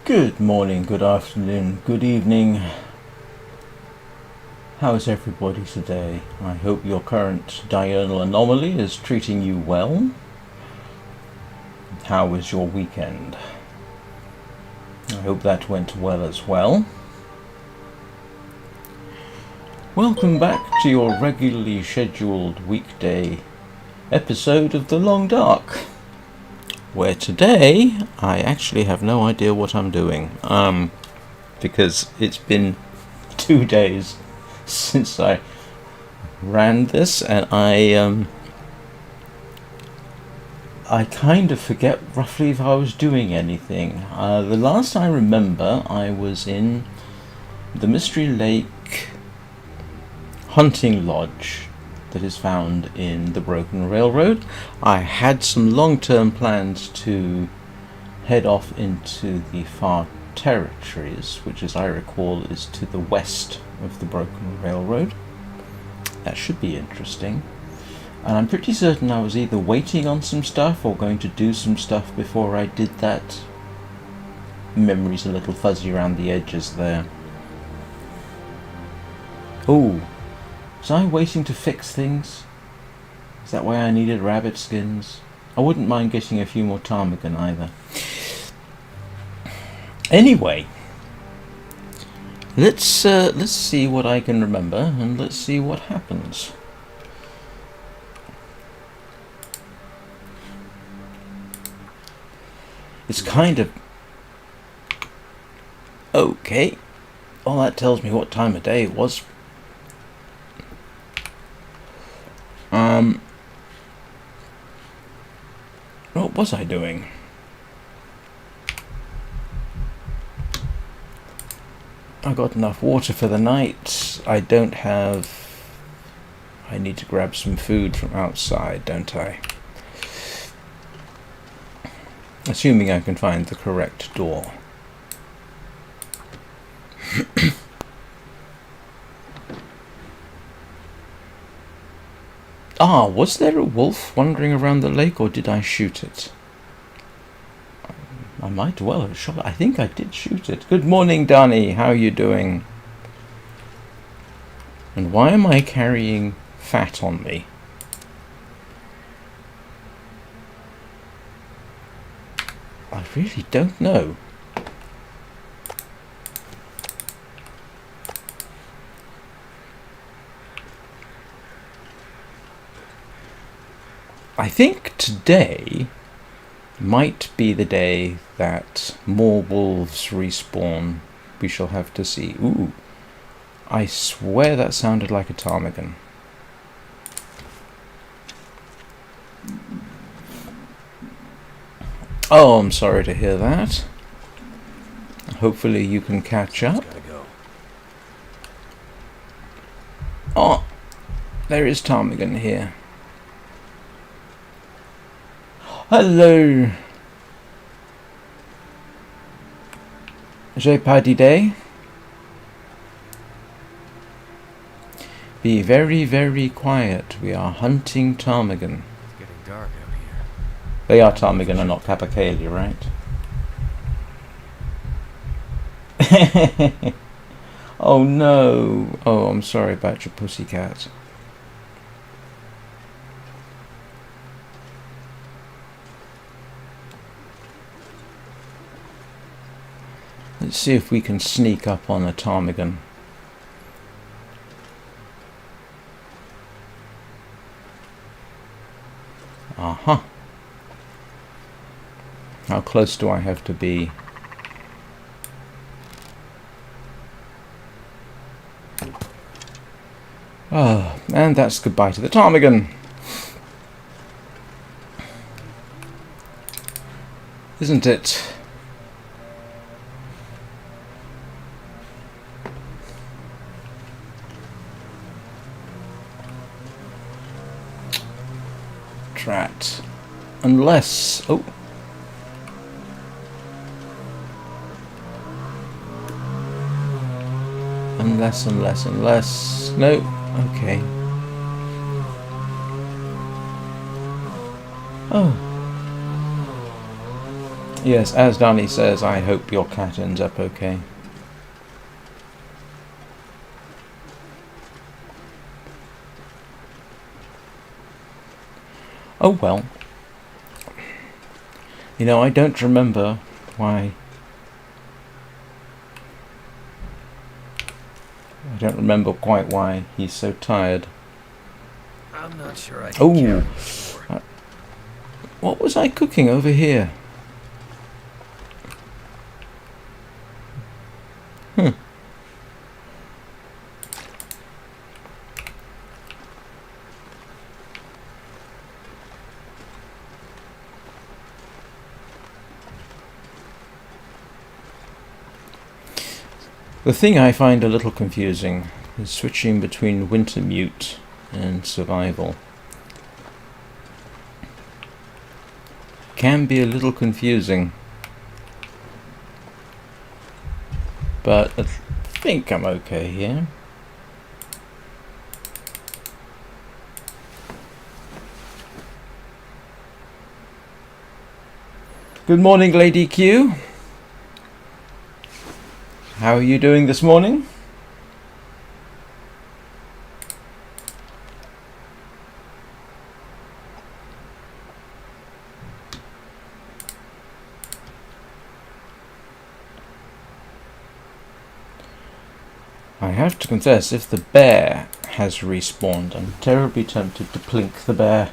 Good morning, good afternoon, good evening. How's everybody today? I hope your current diurnal anomaly is treating you well. How was your weekend? I hope that went well as well. Welcome back to your regularly scheduled weekday episode of The Long Dark, where today I actually have no idea what I'm doing, because it's been 2 days since I ran this, and I kind of forget roughly if I was doing anything. The last I remember, I was in the Mystery Lake hunting lodge that is found in the Broken Railroad. I had some long-term plans to head off into the Far Territories, which, as I recall, is to the west of the Broken Railroad. That should be interesting. And I'm pretty certain I was either waiting on some stuff or going to do some stuff before I did that. Memory's a little fuzzy around the edges there. Oh, was I waiting to fix things? Is that why I needed rabbit skins? I wouldn't mind getting a few more ptarmigan either. Anyway, let's see what I can remember, and let's see what happens. It's kind of okay. Well, that tells me what time of day it was. What was I doing? I got enough water for the night. I need to grab some food from outside, don't I? Assuming I can find the correct door. Was there a wolf wandering around the lake, or did I shoot it? I might well have shot it. I think I did shoot it. Good morning, Danny. How are you doing? And why am I carrying fat on me? I really don't know. I think today might be the day that more wolves respawn. We shall have to see. Ooh, I swear that sounded like a ptarmigan. Oh, I'm sorry to hear that. Hopefully you can catch up. Oh, there is ptarmigan here. Hello. J'ai pas d'idée. Be very, very quiet. We are hunting ptarmigan. It's getting dark out here. They are ptarmigan and not capercaillie, right? Oh no. Oh, I'm sorry about your pussycat. Let's see if we can sneak up on a ptarmigan. Aha. How close do I have to be? Oh, and that's goodbye to the ptarmigan. Isn't it? Drat. Unless... oh. Unless... no. Okay. Oh. Yes, as Danny says, I hope your cat ends up okay. Oh well. You know, I don't remember why... I don't remember quite why he's so tired. I'm not sure I can carry this more. What was I cooking over here? The thing I find a little confusing is switching between Wintermute and Survival. Can be a little confusing, but I think I'm okay here. Good morning, Lady Q. How are you doing this morning? I have to confess, if the bear has respawned, I'm terribly tempted to plink the bear.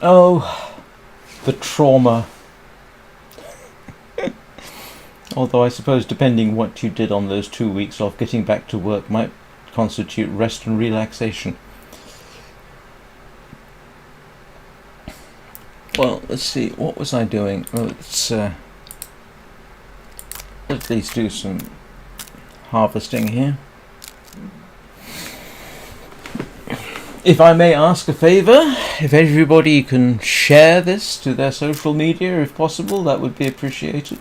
Oh, the trauma. Although I suppose depending what you did on those 2 weeks off, getting back to work might constitute rest and relaxation. Well, let's see, what was I doing? Well, let's at least do some harvesting here. If I may ask a favour, if everybody can share this to their social media if possible, that would be appreciated.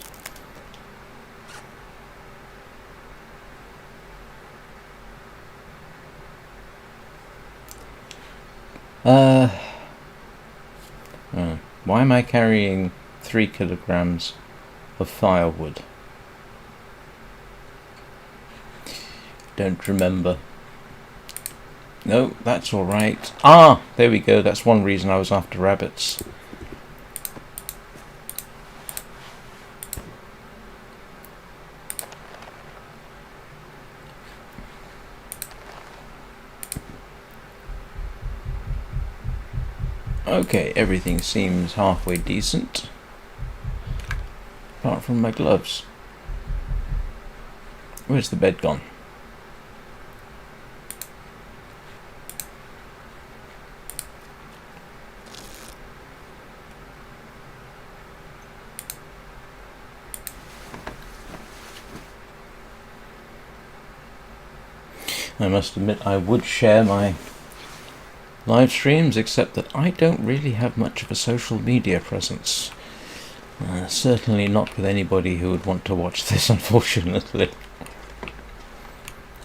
Why am I carrying 3 kilograms of firewood? Don't remember. No, that's alright. Ah, there we go. That's one reason I was after rabbits. Okay, everything seems halfway decent. Apart from my gloves. Where's the bed gone? I must admit I would share my live streams, except that I don't really have much of a social media presence. Certainly not with anybody who would want to watch this, unfortunately.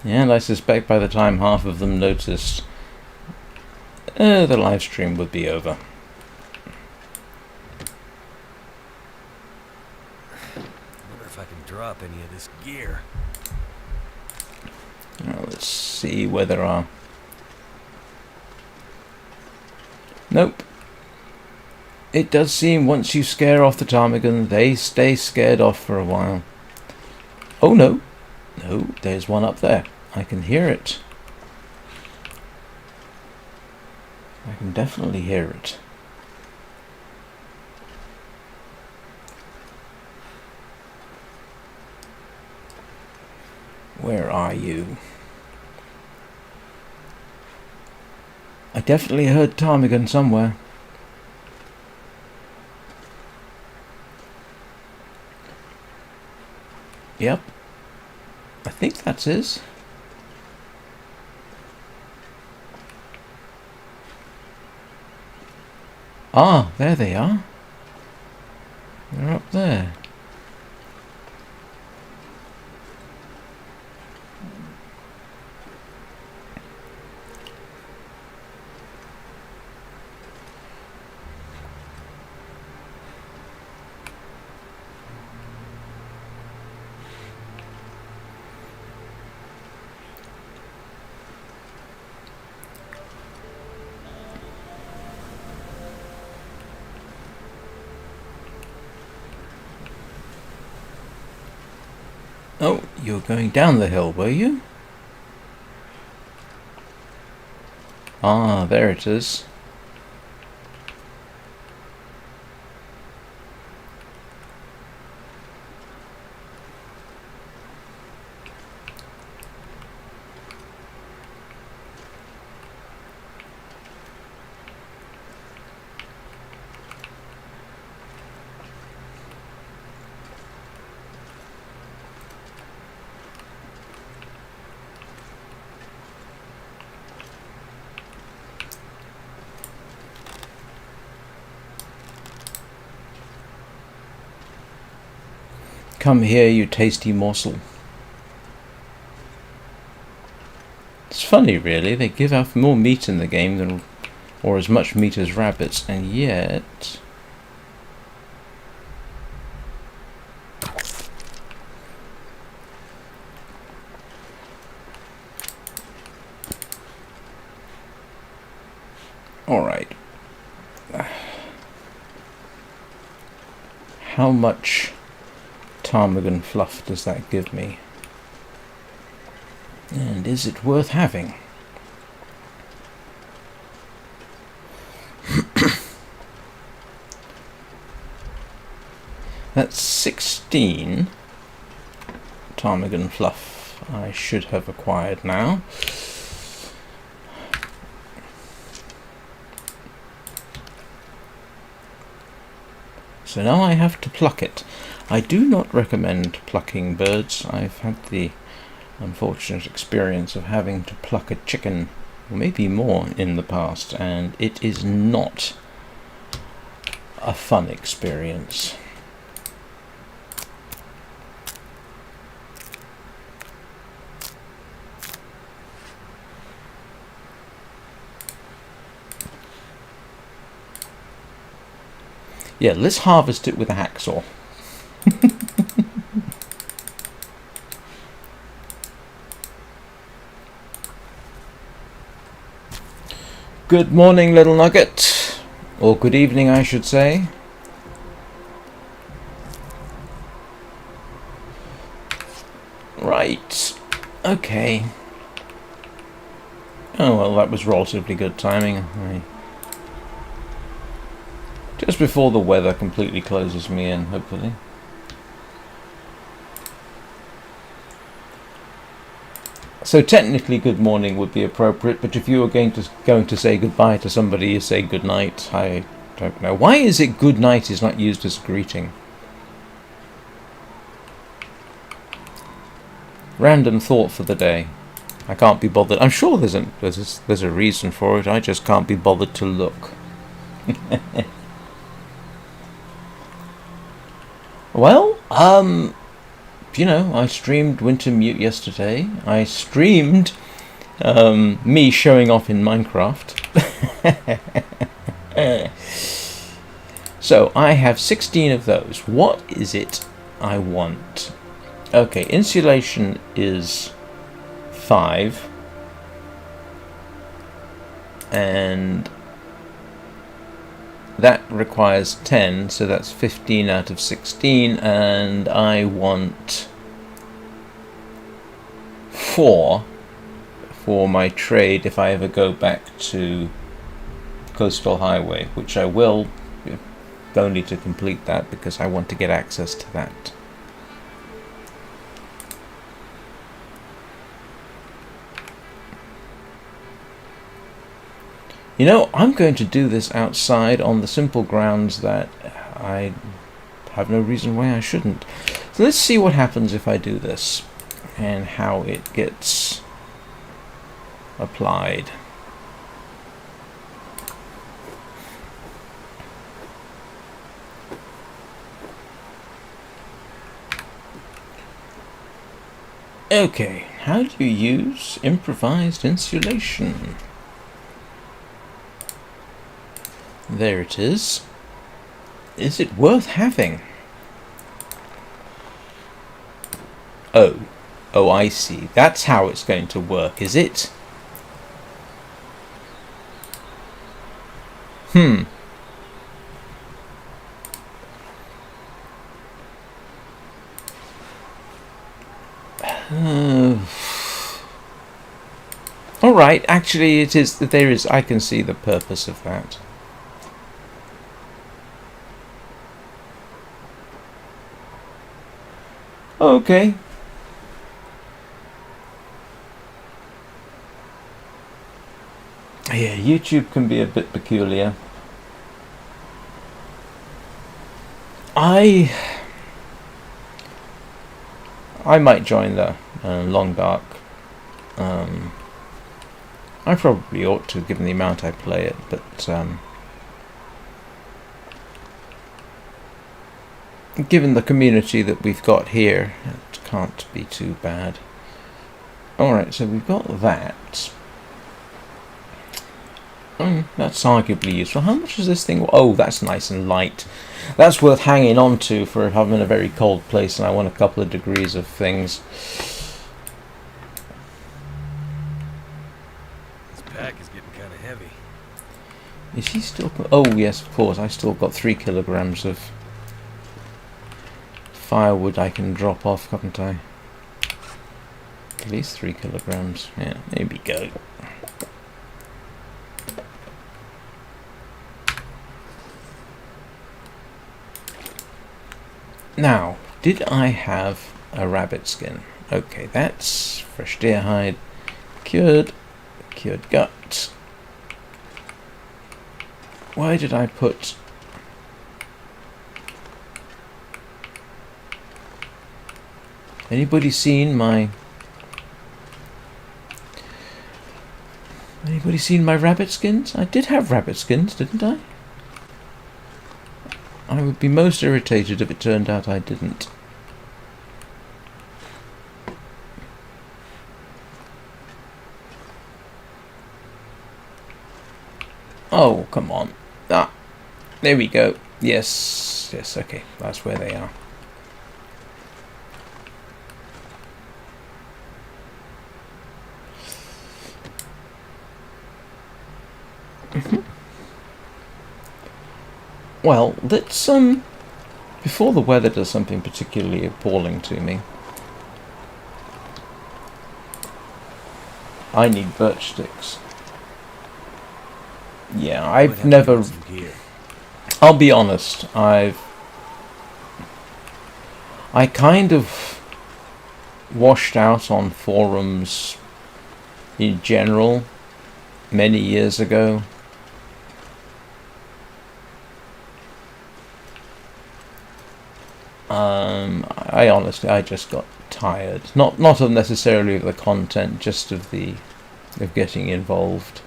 And I suspect by the time half of them noticed, the live stream would be over. I wonder if I can drop any of this gear. Now let's see where there are. Nope. It does seem once you scare off the ptarmigan, they stay scared off for a while. Oh no. No, there's one up there. I can hear it. I can definitely hear it. Where are you? I definitely heard ptarmigan somewhere. Yep. I think that's his. Ah, there they are. They're up there. Oh, you were going down the hill, were you? Ah, there it is. Come here, you tasty morsel. It's funny, really. They give off more meat in the game than, or as much meat as rabbits, and yet... Alright. How much ptarmigan fluff does that give me? And is it worth having? That's 16 ptarmigan fluff I should have acquired now. So now I have to pluck it. I do not recommend plucking birds. I've had the unfortunate experience of having to pluck a chicken, or maybe more, in the past, and it is not a fun experience. Yeah, let's harvest it with a hacksaw. Good morning, little nugget. Or good evening, I should say. Right. Okay. Oh, well, that was relatively good timing. Just before the weather completely closes me in, hopefully. So technically good morning would be appropriate, but if you were going to say goodbye to somebody, you say good night. I don't know. Why is it good night is not used as a greeting? Random thought for the day. I can't be bothered. I'm sure there's a reason for it. I just can't be bothered to look. Well, you know, I streamed Wintermute yesterday. I streamed me showing off in Minecraft. So I have 16 of those. What is it I want? Okay, insulation is 5. And that requires 10, so that's 15 out of 16, and I want 4 for my trade if I ever go back to Coastal Highway, which I will, if only to complete that, because I want to get access to that. You know, I'm going to do this outside on the simple grounds that I have no reason why I shouldn't. So let's see what happens if I do this. and how it gets applied. Okay, how do you use improvised insulation? There it is. Is it worth having? Oh, I see. That's how it's going to work, is it? Alright, actually it is, I can see the purpose of that. Okay. Yeah, YouTube can be a bit peculiar. I might join the Long Dark. I probably ought to, given the amount I play it, but given the community that we've got here, it can't be too bad. Alright, so we've got that. That's arguably useful. How much is this thing? Oh, that's nice and light. That's worth hanging on to for if I'm in a very cold place and I want a couple of degrees of things. This pack is getting kind of heavy. Is he still... Oh, yes, of course. I still got 3 kilograms of firewood I can drop off, haven't I? At least 3 kilograms. Yeah, there we go. Now, did I have a rabbit skin? Okay, that's fresh deer hide, cured gut. Why did I put... Anybody seen my rabbit skins? I did have rabbit skins, didn't I? I would be most irritated if it turned out I didn't. Oh, come on. Ah, there we go. Yes, okay, that's where they are. Well, let's, before the weather does something particularly appalling to me, I need birch sticks. Yeah, I've never... I'll be honest, I kind of washed out on forums in general many years ago. I just got tired. Not of necessarily of the content, just of getting involved.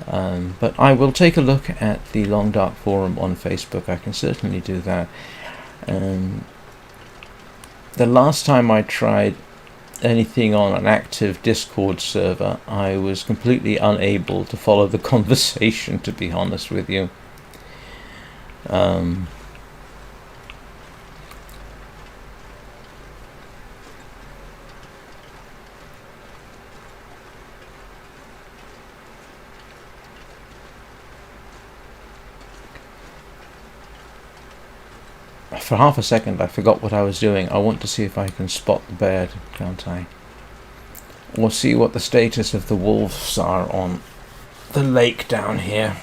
But I will take a look at the Long Dark forum on Facebook. I can certainly do that. The last time I tried anything on an active Discord server, I was completely unable to follow the conversation, to be honest with you. For half a second I forgot what I was doing. I want to see if I can spot the bear, can't I? Or see what the status of the wolves are on the lake down here.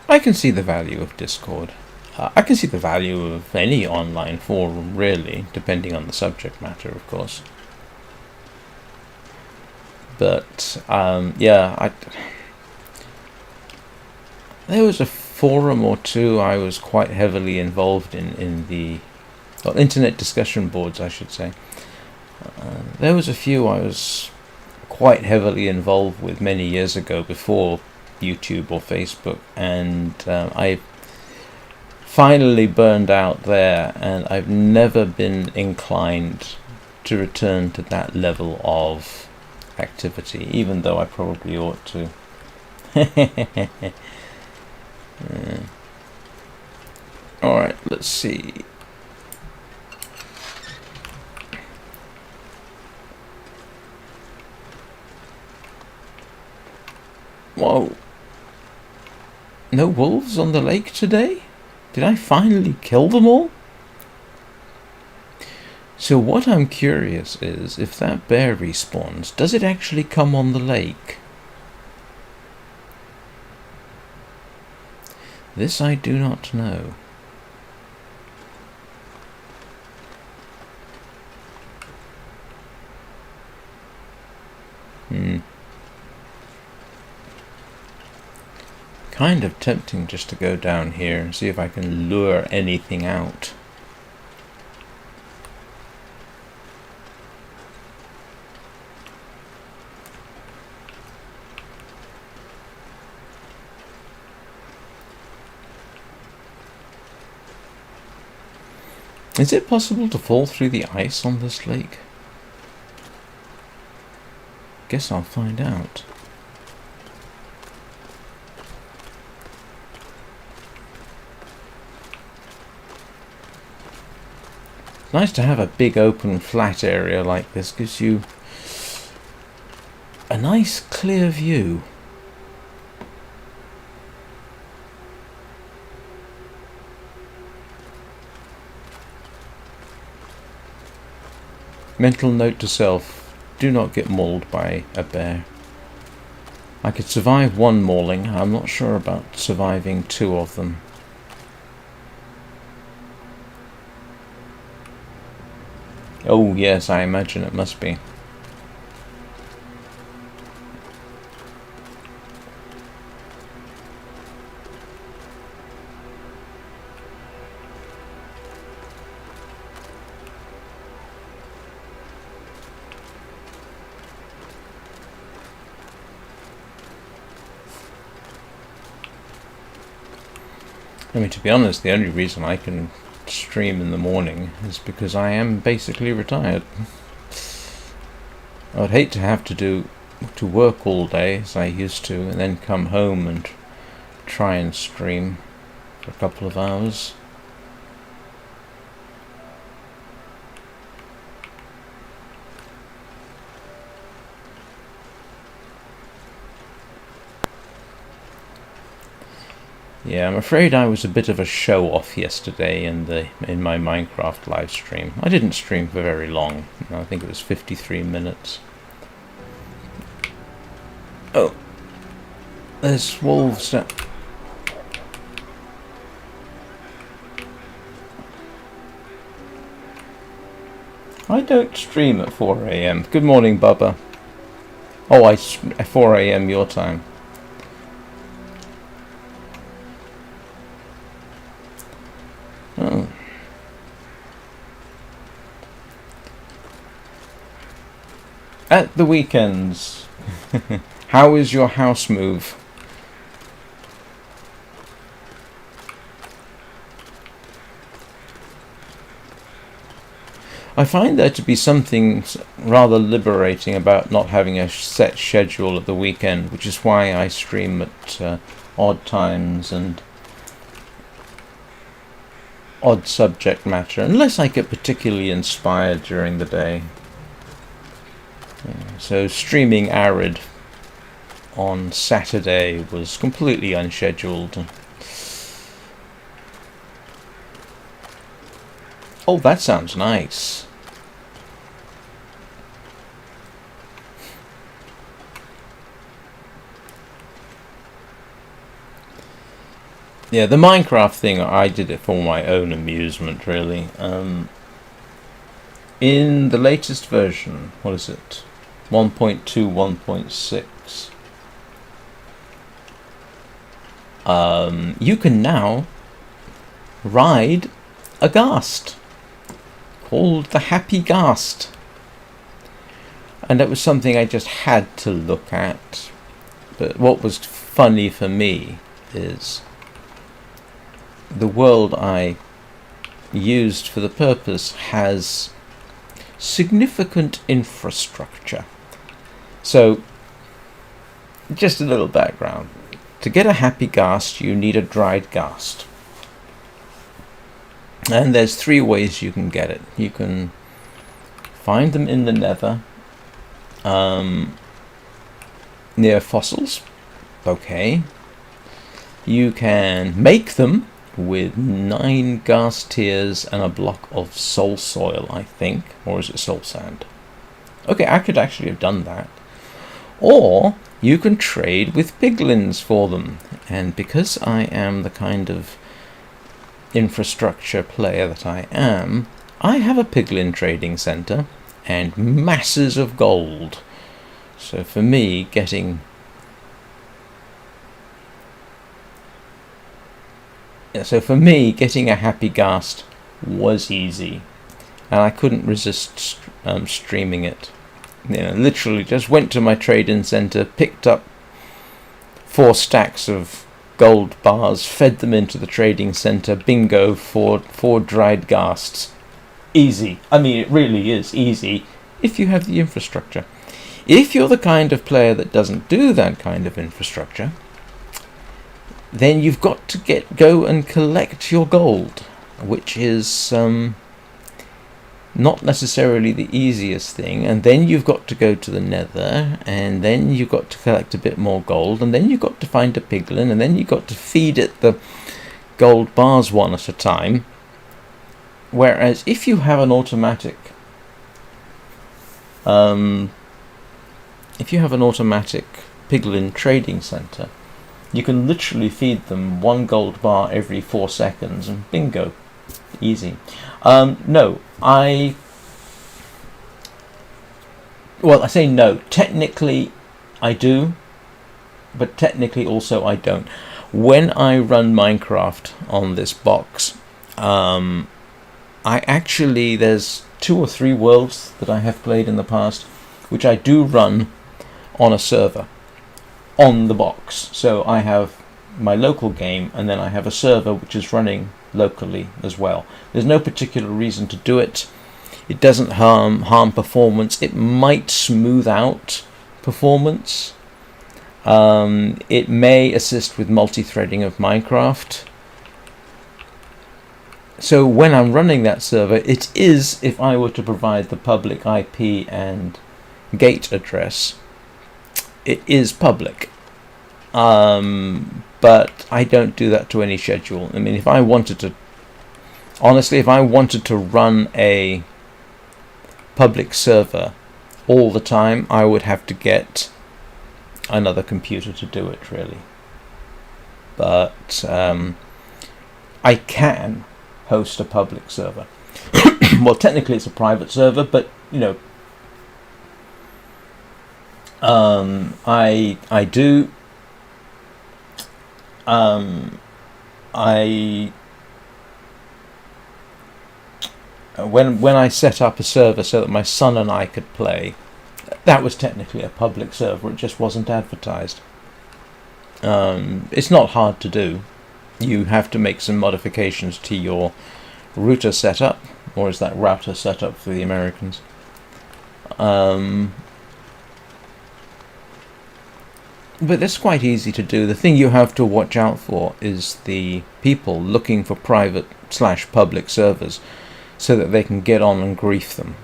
I can see the value of Discord. I can see the value of any online forum, really, depending on the subject matter, of course. But yeah, there was a forum or two I was quite heavily involved in the internet discussion boards, I should say. There was a few I was quite heavily involved with many years ago, before YouTube or Facebook, and I finally burned out there, and I've never been inclined to return to that level of activity, even though I probably ought to. Alright, let's see. Whoa. No wolves on the lake today? Did I finally kill them all? So what I'm curious is, if that bear respawns, does it actually come on the lake? This I do not know. Kind of tempting just to go down here and see if I can lure anything out. Is it possible to fall through the ice on this lake? Guess I'll find out. It's nice to have a big open flat area like this. Gives you a nice clear view. Mental note to self, do not get mauled by a bear. I could survive one mauling, I'm not sure about surviving two of them. Oh yes, I imagine it must be. I mean, to be honest, the only reason I can stream in the morning is because I am basically retired. I would hate to have to work all day as I used to, and then come home and try and stream for a couple of hours. Yeah, I'm afraid I was a bit of a show-off yesterday in my Minecraft live stream. I didn't stream for very long. I think it was 53 minutes. Oh, there's wolves down. I don't stream at 4 AM. Good morning, Bubba. Oh, at 4 AM your time. Oh. At the weekends, how is your house move? I find there to be something rather liberating about not having a set schedule at the weekend, which is why I stream at odd times and odd subject matter, unless I get particularly inspired during the day. Yeah, so streaming Arid on Saturday was completely unscheduled. Oh, that sounds nice. Yeah, the Minecraft thing, I did it for my own amusement, really. In the latest version, what is it? 1.2, 1.6. You can now ride a ghast called the Happy Ghast. And that was something I just had to look at. But what was funny for me is the world I used for the purpose has significant infrastructure. So, just a little background. To get a Happy Ghast, you need a dried ghast. And there's 3 ways you can get it. You can find them in the nether, near fossils. Okay. You can make them with 9 ghast tears and a block of soul soil, I think. Or is it soul sand? Okay, I could actually have done that. Or you can trade with piglins for them. And because I am the kind of infrastructure player that I am, I have a piglin trading center and masses of gold. So for me, getting a Happy Ghast was easy, and I couldn't resist streaming it. Literally just went to my trading center, picked up 4 stacks of gold bars, fed them into the trading center. Bingo, 4 dried ghasts. Easy. I mean, it really is easy if you have the infrastructure. If you're the kind of player that doesn't do that kind of infrastructure, then you've got to go and collect your gold, which is not necessarily the easiest thing. And then you've got to go to the nether, and then you've got to collect a bit more gold, and then you've got to find a piglin, and then you've got to feed it the gold bars one at a time. Whereas if you have an automatic piglin trading center, you can literally feed them 1 gold bar every 4 seconds, and bingo, easy. I say no. Technically, I do, but technically also I don't. When I run Minecraft on this box, there's 2 or 3 worlds that I have played in the past, which I do run on a server on the box. So I have my local game, and then I have a server which is running locally as well. There's no particular reason to do it. It doesn't harm performance. It might smooth out performance. It may assist with multi-threading of Minecraft. So when I'm running that server, it is, if I were to provide the public IP and gate address, it is public. But I don't do that to any schedule. I mean, if I wanted to run a public server all the time, I would have to get another computer to do it, really. But I can host a public server. Well, technically it's a private server, but I do. When I set up a server so that my son and I could play, that was technically a public server. It just wasn't advertised. It's not hard to do. You have to make some modifications to your router setup, or is that router setup for the Americans? But that's quite easy to do. The thing you have to watch out for is the people looking for private/public servers so that they can get on and grief them.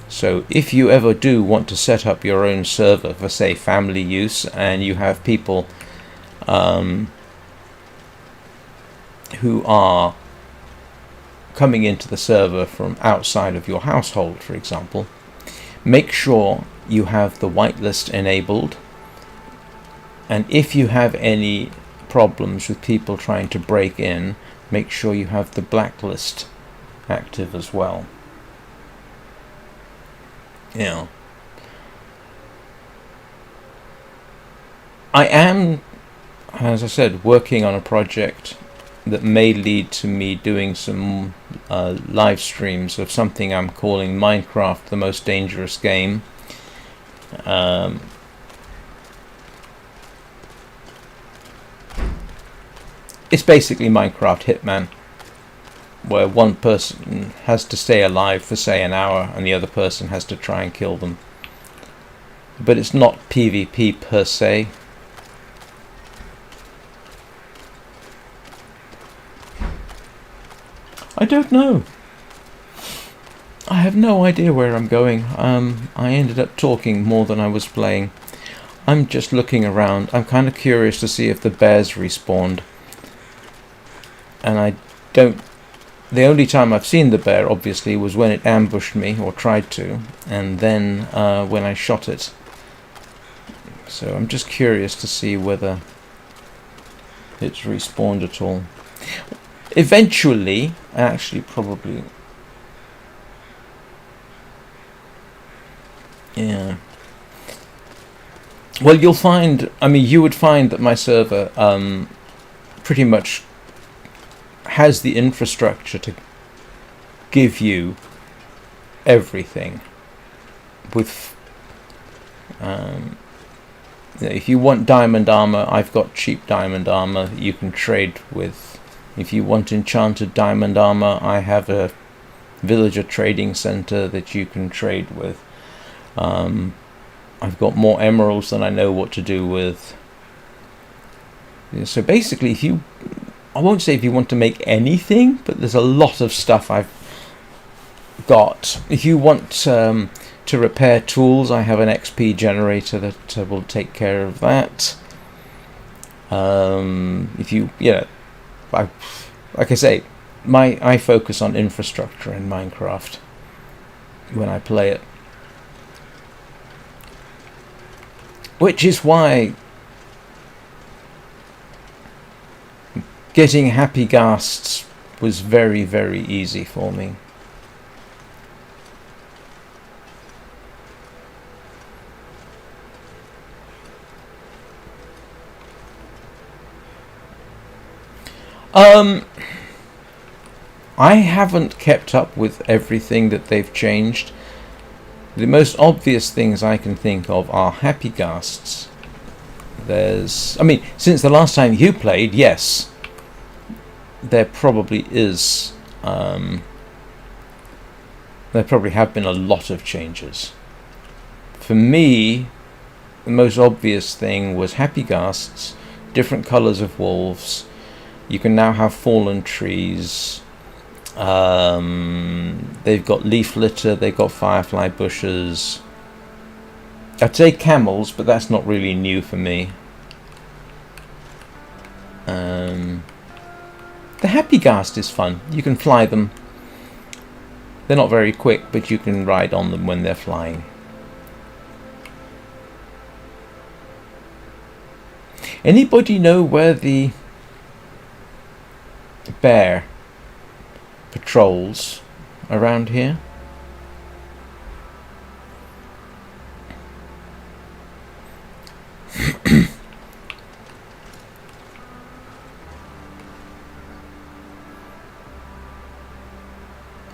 So if you ever do want to set up your own server for, say, family use, and you have people who are coming into the server from outside of your household, for example, make sure you have the whitelist enabled. And if you have any problems with people trying to break in, make sure you have the blacklist active as well. Yeah. I am, as I said, working on a project that may lead to me doing some live streams of something I'm calling Minecraft the Most Dangerous Game. It's basically Minecraft Hitman, where one person has to stay alive for, say, an hour and the other person has to try and kill them. But it's not PvP per se. I don't know. I have no idea where I'm going. I ended up talking more than I was playing. I'm just looking around. I'm kind of curious to see if the bears respawned. And I don't... The only time I've seen the bear, obviously, was when it ambushed me, or tried to, and then when I shot it. So I'm just curious to see whether it's respawned at all. Eventually, actually, probably... Yeah. Well, you'll find... I mean, you would find that my server pretty much has the infrastructure to give you everything. With... if you want diamond armor, I've got cheap diamond armor that you can trade with. If you want enchanted diamond armor, I have a villager trading center that you can trade with. I've got more emeralds than I know what to do with. So basically, if you... I won't say if you want to make anything, but there's a lot of stuff I've got. If you want to repair tools, I have an XP generator that will take care of that. If you... Yeah, like I say, I focus on infrastructure in Minecraft when I play it. Which is why getting happy ghasts was very, very easy for me. I haven't kept up with everything that they've changed. The most obvious things I can think of are happy ghasts. I mean, since the last time you played, yes, there probably is. There probably have been a lot of changes. For me, the most obvious thing was happy ghasts, different colours of wolves. You can now have fallen trees. They've got leaf litter, they've got firefly bushes. I'd say camels, but that's not really new for me. The happy ghast is fun. You can fly them. They're not very quick, but you can ride on them when they're flying. Anybody know where the bear patrols around here?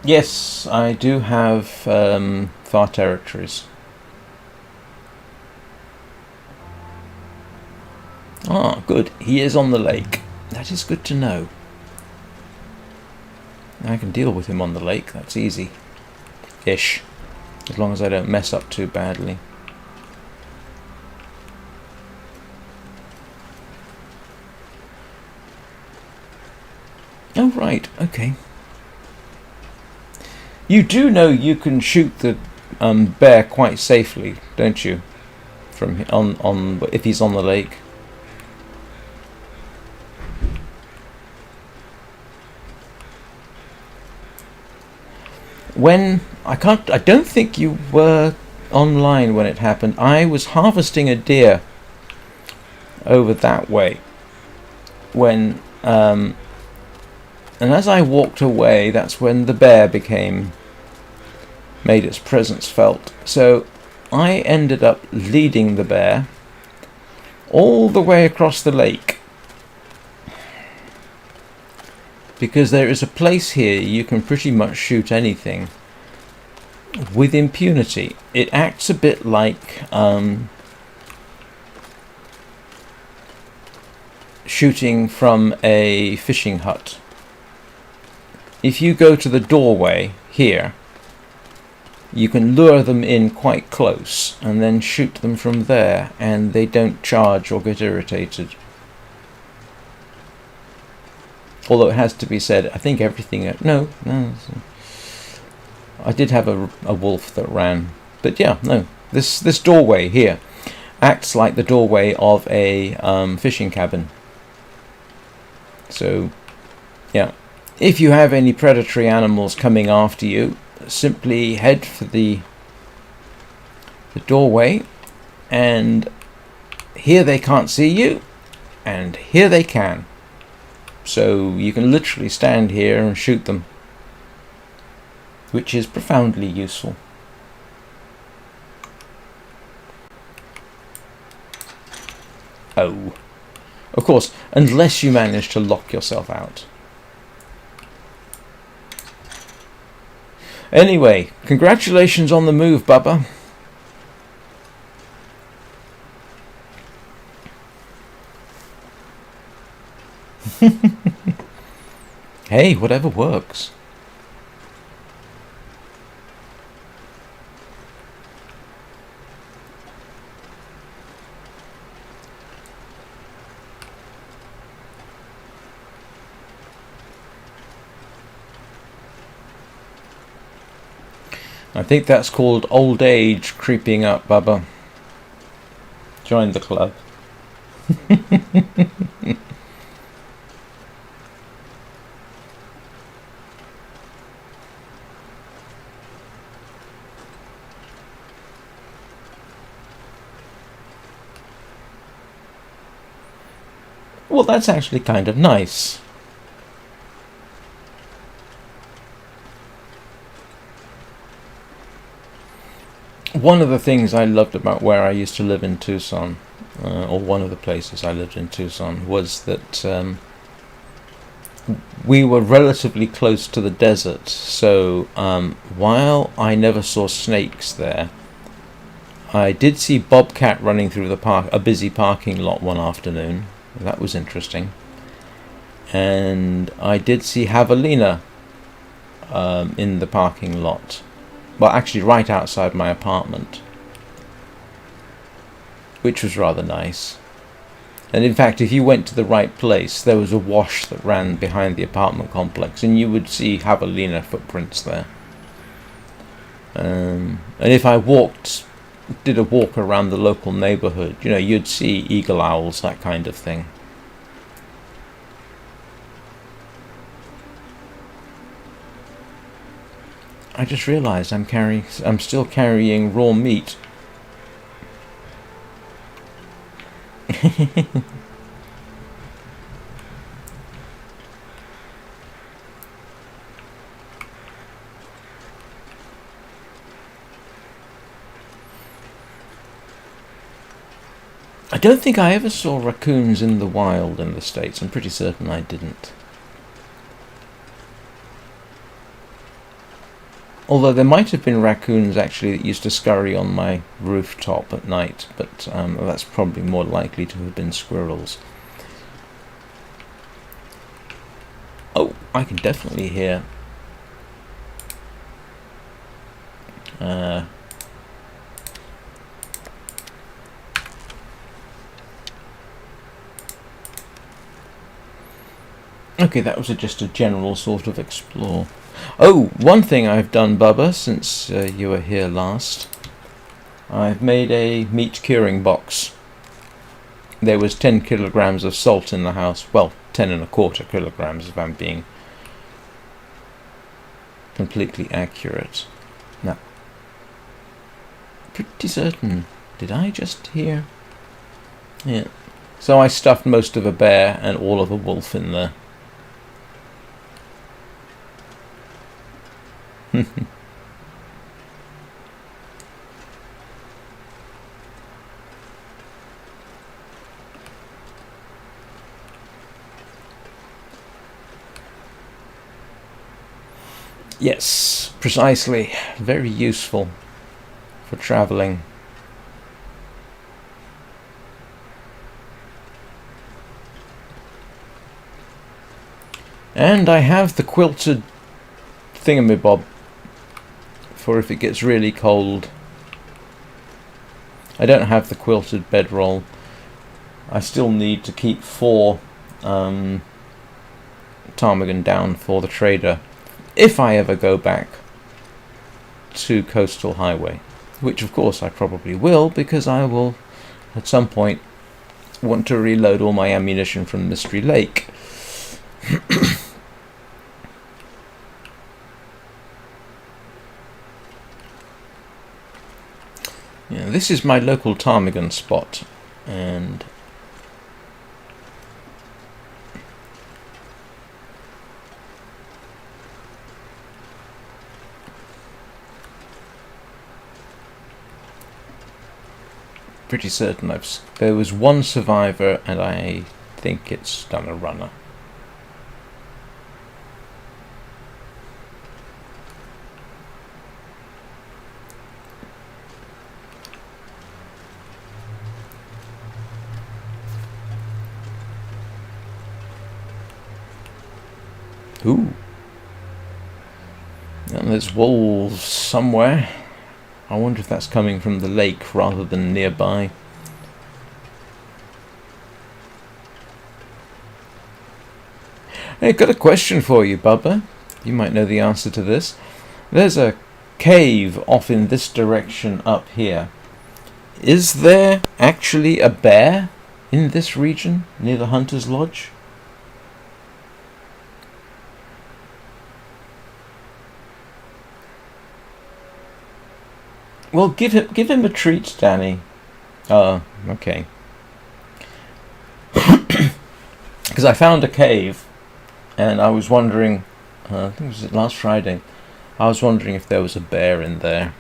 Yes, I do have far territories. Ah, good. He is on the lake. That is good to know. I can deal with him on the lake. That's easy. Ish. As long as I don't mess up too badly. Oh, right. Okay. You do know you can shoot the bear quite safely, don't you? From on if he's on the lake. When I don't think you were online when it happened. I was harvesting a deer over that way, when and as I walked away, that's when the bear made its presence felt. So I ended up leading the bear all the way across the lake, because there is a place here you can pretty much shoot anything with impunity. It acts a bit like shooting from a fishing hut. If you go to the doorway here, you can lure them in quite close and then shoot them from there, and they don't charge or get irritated. Although it has to be said, I think everything... No. I did have a wolf that ran. But yeah, no. This doorway here acts like the doorway of a fishing cabin. So, yeah. If you have any predatory animals coming after you, simply head for the doorway, and here they can't see you, and here they can. So you can literally stand here and shoot them, which is profoundly useful. Oh, of course, unless you manage to lock yourself out. Anyway, congratulations on the move, Bubba. Hey, whatever works. I think that's called old age creeping up, Bubba. Join the club. Well, that's actually kind of nice. One of the things I loved about where I used to live in Tucson, or one of the places I lived in Tucson, was that we were relatively close to the desert. So while I never saw snakes there, I did see bobcat running through a busy parking lot one afternoon. That was interesting. And I did see javelina in the parking lot. Well, actually right outside my apartment, which was rather nice. And in fact, if you went to the right place, there was a wash that ran behind the apartment complex, and you would see javelina footprints there. And if I did a walk around the local neighborhood, you'd see eagle owls, that kind of thing. I just realized I'm still carrying raw meat. I don't think I ever saw raccoons in the wild in the States. I'm pretty certain I didn't. Although there might have been raccoons actually that used to scurry on my rooftop at night, but that's probably more likely to have been squirrels. Oh, I can definitely hear okay, that was just a general sort of explore. Oh, one thing I've done, Bubba, since you were here last. I've made a meat curing box. There was 10 kilograms of salt in the house. Well, 10.25 kilograms if I'm being completely accurate. Now, pretty certain. Did I just hear? Yeah. So I stuffed most of a bear and all of a wolf in there. Yes, precisely. Very useful for travelling. And I have the quilted thingamabob for if it gets really cold. I don't have the quilted bedroll. I still need to keep 4 ptarmigan down for the trader if I ever go back to Coastal Highway, which of course I probably will, because I will at some point want to reload all my ammunition from Mystery Lake. Yeah, this is my local ptarmigan spot, and pretty certain there was 1 survivor, and I think it's done a runner. Ooh. And there's wolves somewhere. I wonder if that's coming from the lake rather than nearby. Hey, got a question for you, Bubba. You might know the answer to this. There's a cave off in this direction up here. Is there actually a bear in this region near the Hunter's Lodge? Well, give him a treat, Danny. Oh, okay. Because I found a cave, and I was wondering, I think it was last Friday, I was wondering if there was a bear in there.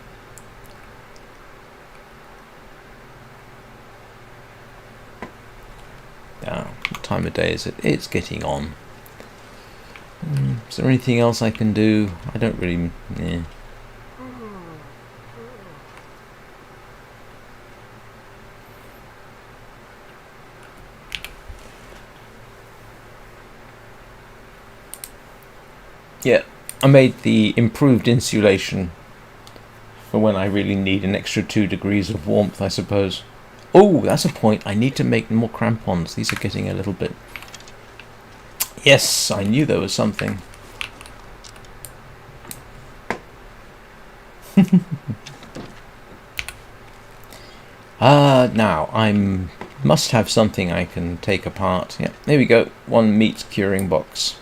Now, what time of day is it? It's getting on. Is there anything else I can do? I don't really... Yeah. Yeah, I made the improved insulation for when I really need an extra 2 degrees of warmth, I suppose. Oh, that's a point. I need to make more crampons. These are getting a little bit... Yes, I knew there was something. Now, I must have something I can take apart. Yeah, there we go. 1 meat curing box.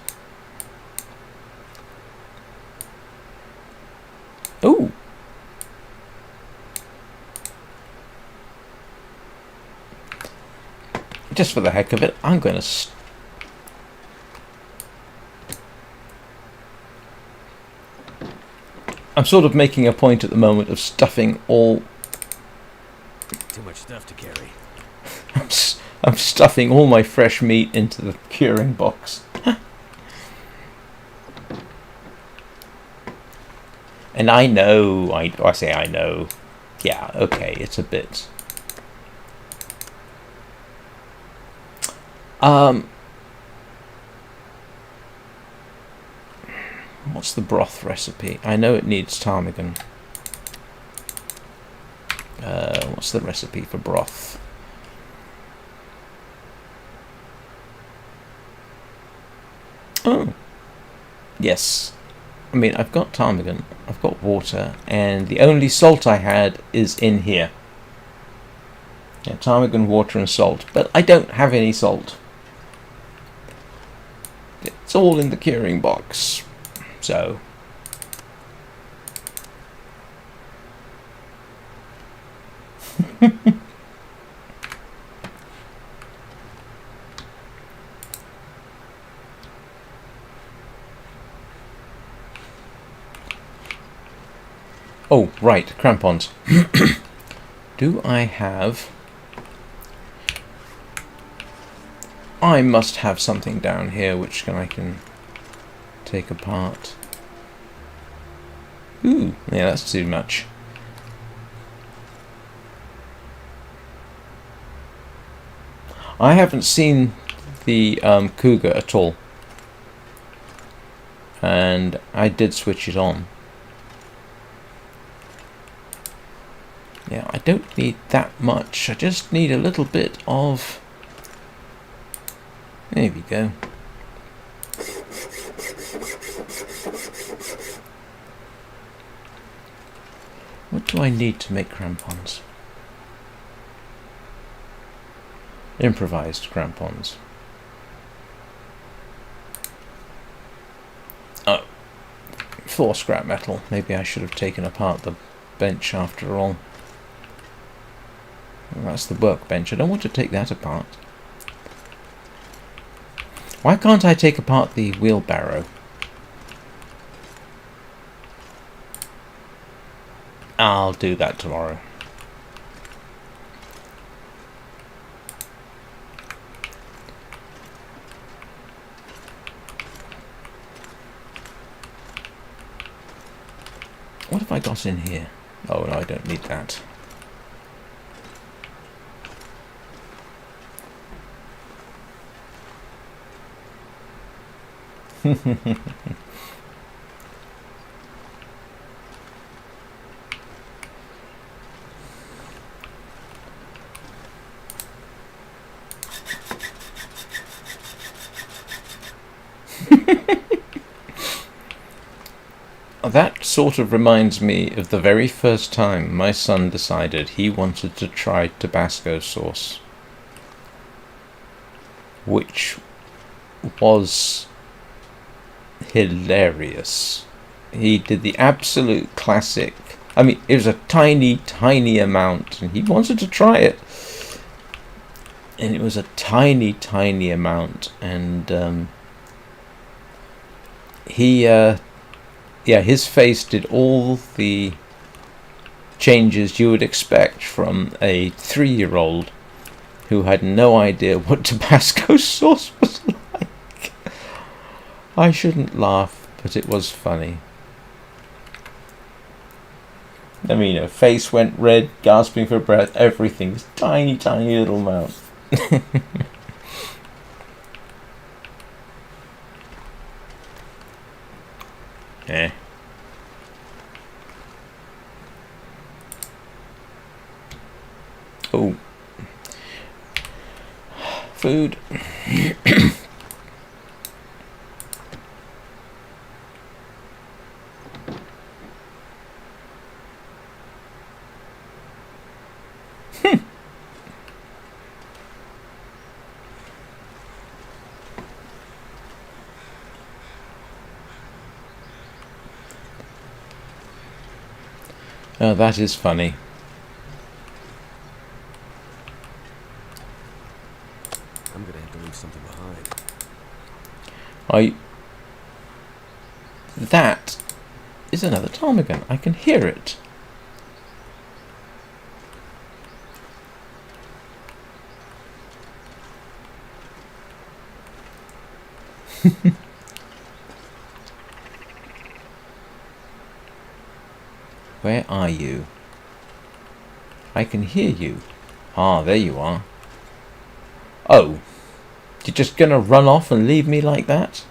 Ooh! Just for the heck of it, I'm going to... I'm sort of making a point at the moment of stuffing all... Too much stuff to carry. I'm stuffing all my fresh meat into the curing box. And I know, I say I know. Yeah, okay, it's a bit... What's the broth recipe? I know it needs ptarmigan. What's the recipe for broth? Oh, yes. I mean, I've got ptarmigan, I've got water, and the only salt I had is in here. Yeah, ptarmigan, water, and salt. But I don't have any salt. It's all in the curing box. So... Oh, right, crampons. Do I have... I must have something down here which I can take apart. Ooh, yeah, that's too much. I haven't seen the Cougar at all, and I did switch it on. Yeah, I don't need that much. I just need a little bit of... There we go. What do I need to make crampons? Improvised crampons. Oh, 4 scrap metal. Maybe I should have taken apart the bench after all. Well, that's the workbench. I don't want to take that apart. Why can't I take apart the wheelbarrow? I'll do that tomorrow. What have I got in here? Oh no, I don't need that. That sort of reminds me of the very first time my son decided he wanted to try Tabasco sauce, which was hilarious. He did the absolute classic. I mean, it was a tiny, tiny amount, and he wanted to try it. And it was a tiny, tiny amount, and yeah, his face did all the changes you would expect from a 3-year-old who had no idea what Tabasco sauce was like. I shouldn't laugh, but it was funny. I mean, her face went red, gasping for breath, everything. This tiny, tiny little mouth. Eh. Oh. Food. Oh, that is funny. I'm gonna have to leave something behind. That is another ptarmigan. I can hear it. Where are you? I can hear you. Ah, there you are. Oh, you're just gonna run off and leave me like that?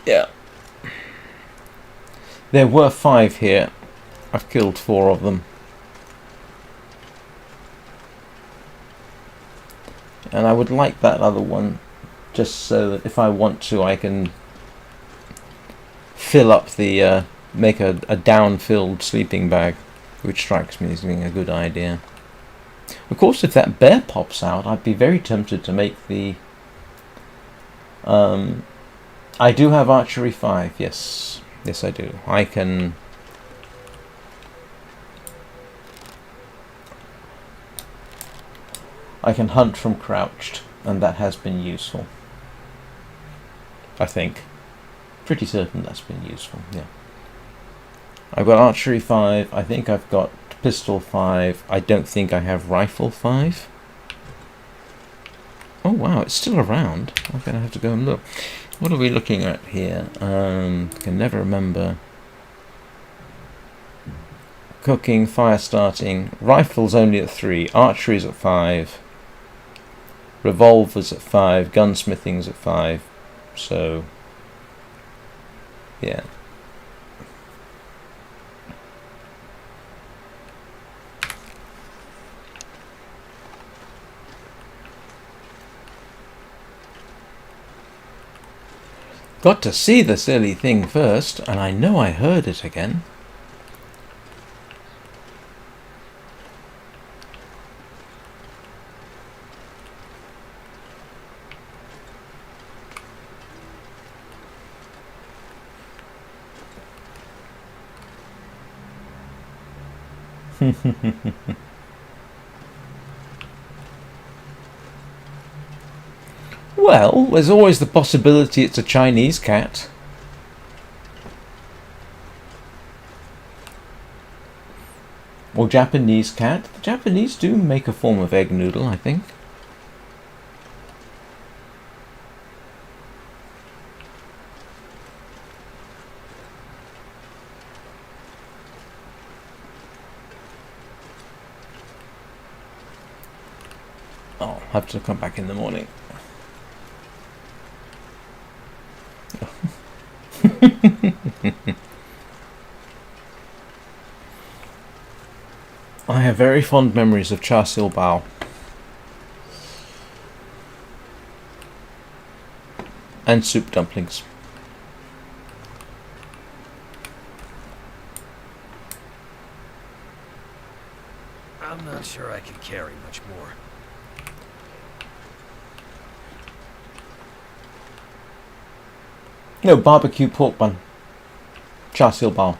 Yeah. There were 5 here. I've killed 4 of them. And I would like that other one, just so that if I want to, I can fill up the, make a down-filled sleeping bag, which strikes me as being a good idea. Of course, if that bear pops out, I'd be very tempted to make the... I do have archery 5, yes. Yes, I do. I can... hunt from crouched. and that has been useful. I think. Pretty certain that's been useful, yeah. I've got archery 5, I think I've got pistol 5, I don't think I have rifle 5. Oh wow, it's still around. I'm going to have to go and look. What are we looking at here? Can never remember. Cooking, fire starting, rifles only at 3, archery's at 5, revolvers at 5, gunsmithing's at 5, so yeah. Got to see the silly thing first, and I know I heard it again. Well, there's always the possibility it's a Chinese cat. Or Japanese cat. The Japanese do make a form of egg noodle, I think. I'll have to come back in the morning. I have very fond memories of char siu bao. And soup dumplings. I'm not sure I can carry much more. No, barbecue pork bun. Char siu bao.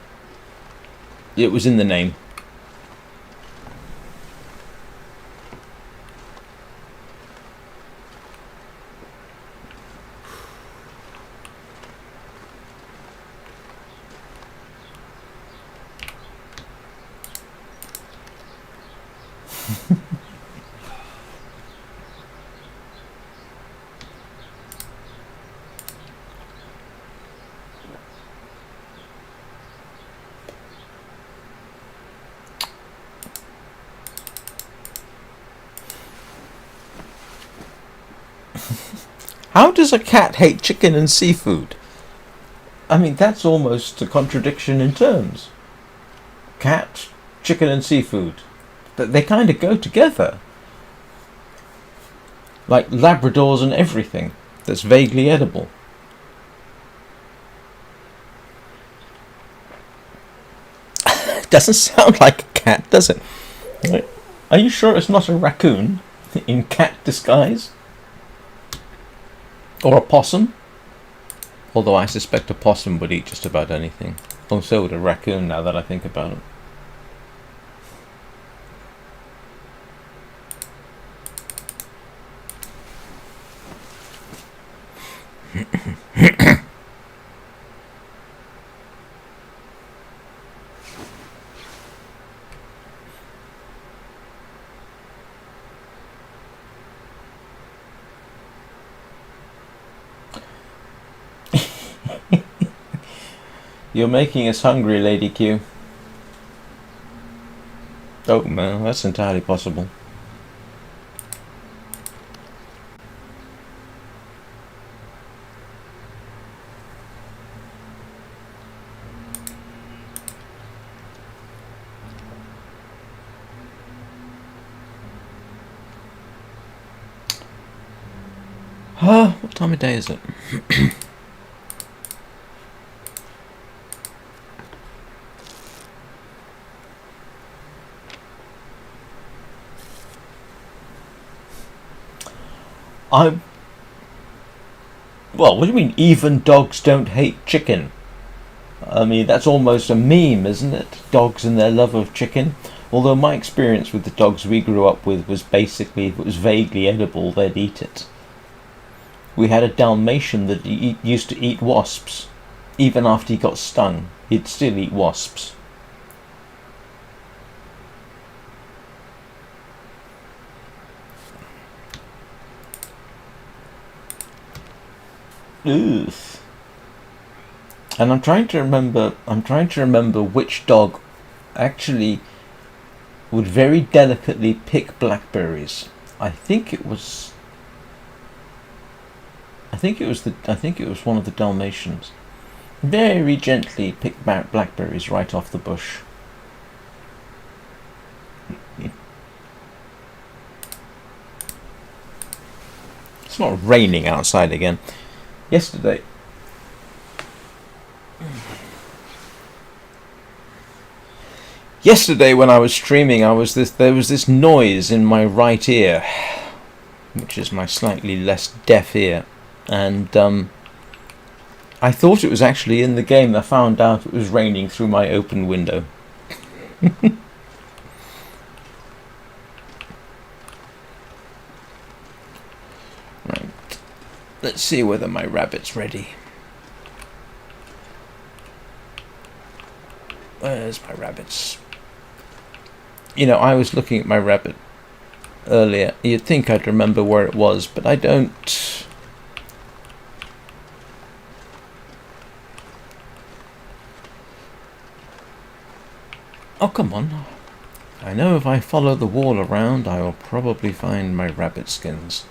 It was in the name. How does a cat hate chicken and seafood? I mean, that's almost a contradiction in terms. Cat, chicken and seafood. They kind of go together. Like Labradors and everything that's vaguely edible. Doesn't sound like a cat, does it? Are you sure it's not a raccoon in cat disguise? Or a possum? Although I suspect a possum would eat just about anything. Oh, so would a raccoon, now that I think about it. You're making us hungry, Lady Q. Oh, man, that's entirely possible. What time of day is it? Well, what do you mean, even dogs don't hate chicken? I mean, that's almost a meme, isn't it? Dogs and their love of chicken. Although my experience with the dogs we grew up with was basically, if it was vaguely edible, they'd eat it. We had a Dalmatian that used to eat wasps. Even after he got stung, he'd still eat wasps. Ugh. And I'm trying to remember which dog actually would very delicately pick blackberries. I think it was one of the Dalmatians. Very gently pick blackberries right off the bush. It's not raining outside again. Yesterday when I was streaming, there was this noise in my right ear, which is my slightly less deaf ear, and I thought it was actually in the game. I found out it was raining through my open window. Right. Let's see whether my rabbit's ready. Where's my rabbits? You know, I was looking at my rabbit earlier. You'd think I'd remember where it was, but I don't. Oh, come on. I know if I follow the wall around, I will probably find my rabbit skins.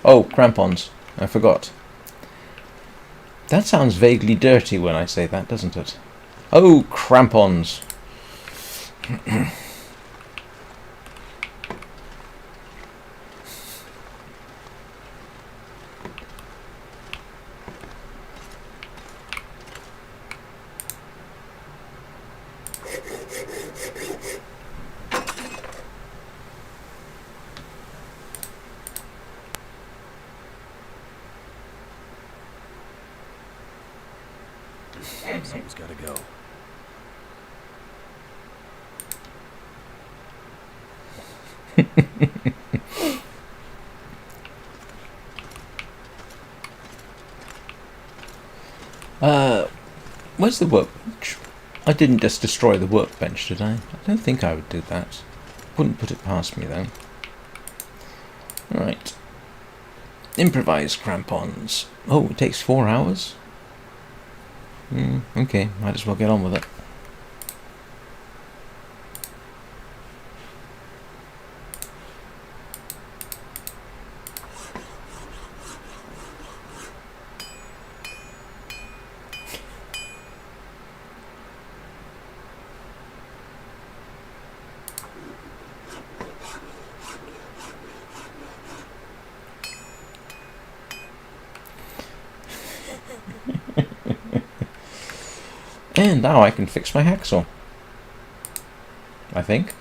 Oh, crampons. I forgot. That sounds vaguely dirty when I say that, doesn't it? Oh, crampons. Someone's gotta go. Where's the workbench? I didn't just destroy the workbench, did I? I don't think I would do that. Wouldn't put it past me, though. Right. Improvise crampons. Oh, it takes 4 hours? Okay, might as well get on with it. And now I can fix my hacksaw. I think.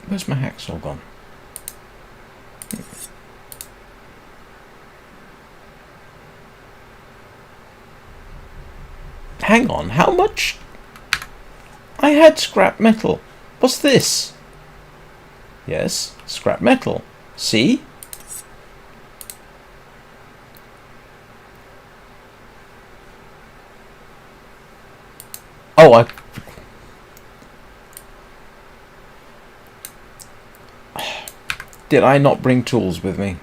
Where's my hacksaw gone? Hang on, how much? I had scrap metal. What's this? Yes, scrap metal. See? Oh, did I not bring tools with me?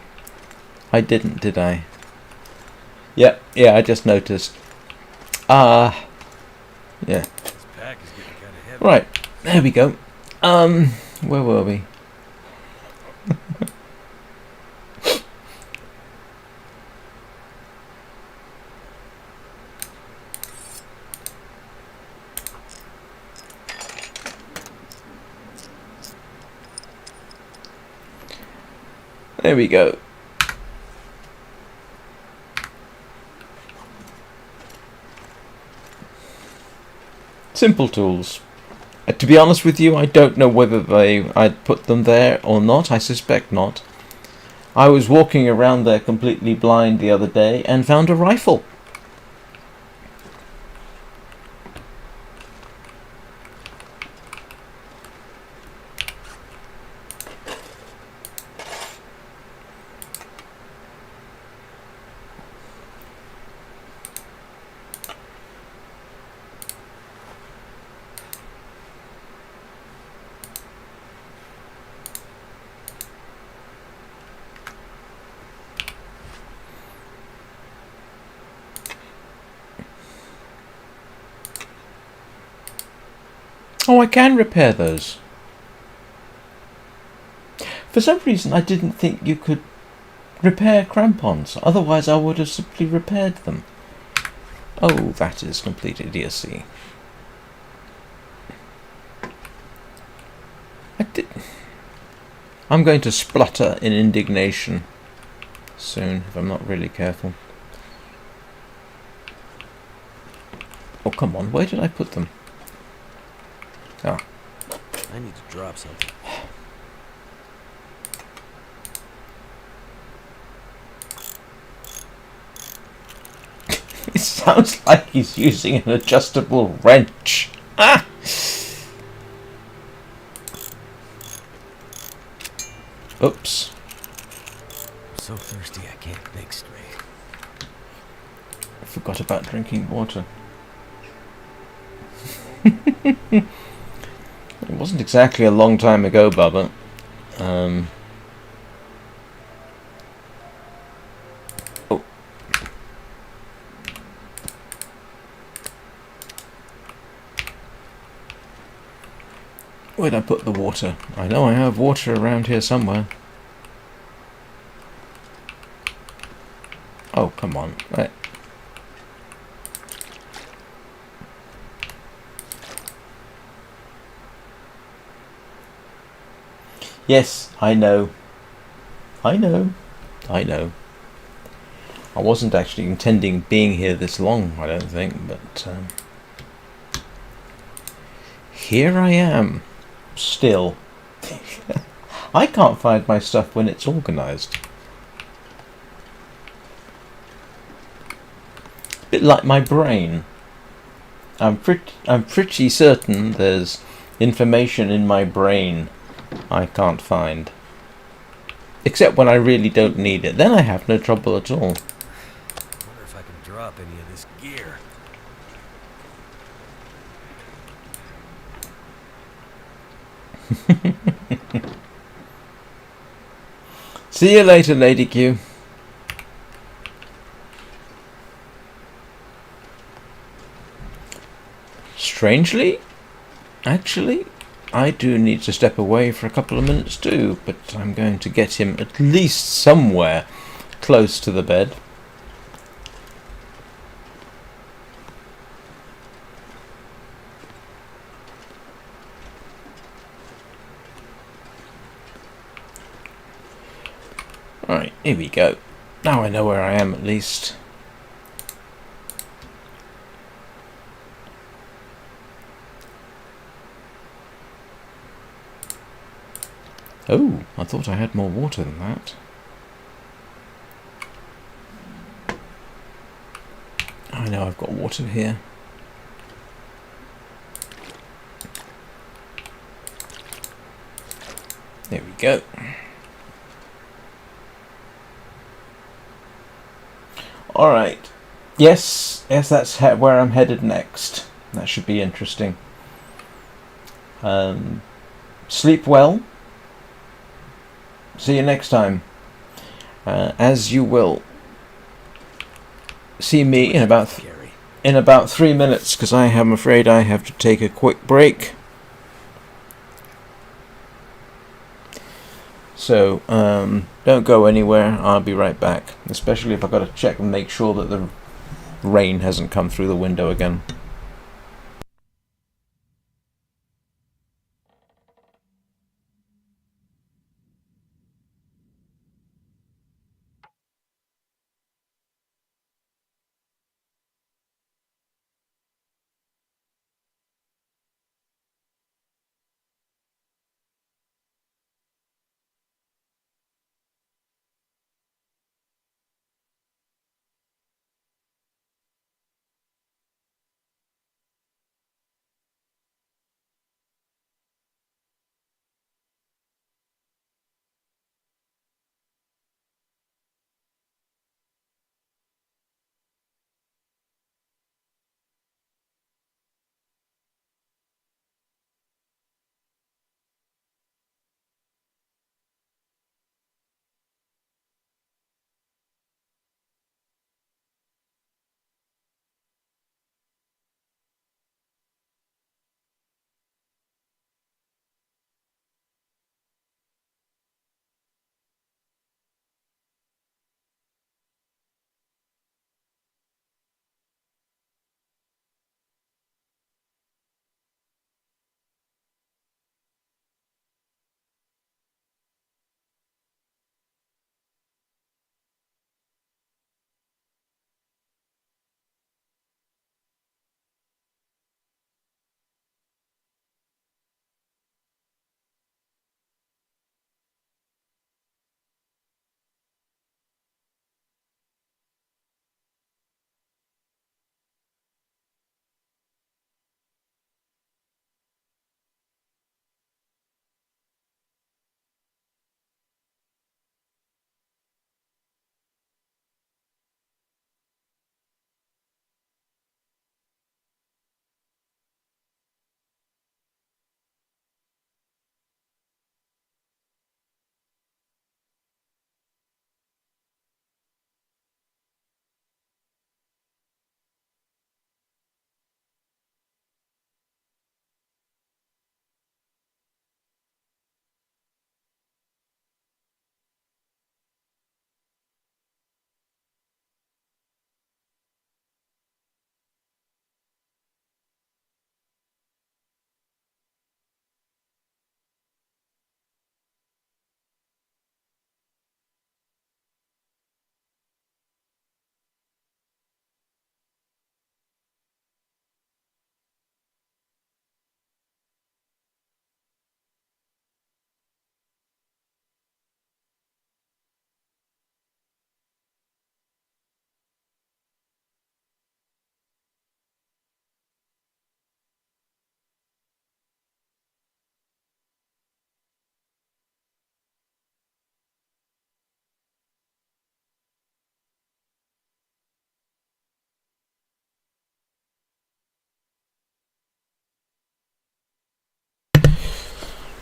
I didn't, did I? Yeah, I just noticed. Yeah. This pack is getting kind of heavy. Right, there we go. Where were we? There we go. Simple tools. To be honest with you, I don't know whether I'd put them there or not. I suspect not. I was walking around there completely blind the other day and found a rifle. Oh, I can repair those. For some reason, I didn't think you could repair crampons. Otherwise, I would have simply repaired them. Oh, that is complete idiocy. I'm going to splutter in indignation soon if I'm not really careful. Oh, come on. Where did I put them? Ah. I need to drop something. It sounds like he's using an adjustable wrench. Ah! Oops. I'm so thirsty I can't think straight. I forgot about drinking water. It wasn't exactly a long time ago, Bubba. Oh. Where'd I put the water? I know I have water around here somewhere. Oh, come on. Right. Yes, I know. I know. I know. I wasn't actually intending being here this long, I don't think, but here I am. Still. I can't find my stuff when it's organised. A bit like my brain. I'm pretty certain there's information in my brain I can't find. Except when I really don't need it. Then I have no trouble at all. Wonder if I can drop any of this gear. See you later, Lady Q. Strangely, actually, I do need to step away for a couple of minutes too, but I'm going to get him at least somewhere close to the bed. Right, here we go. Now I know where I am at least. Oh, I thought I had more water than that. I know I've got water here. There we go. Alright. Yes, that's where I'm headed next. That should be interesting. Sleep well. See you next time. As you will see me in about 3 minutes, because I am afraid I have to take a quick break. So don't go anywhere. I'll be right back. Especially if I've got to check and make sure that the rain hasn't come through the window again.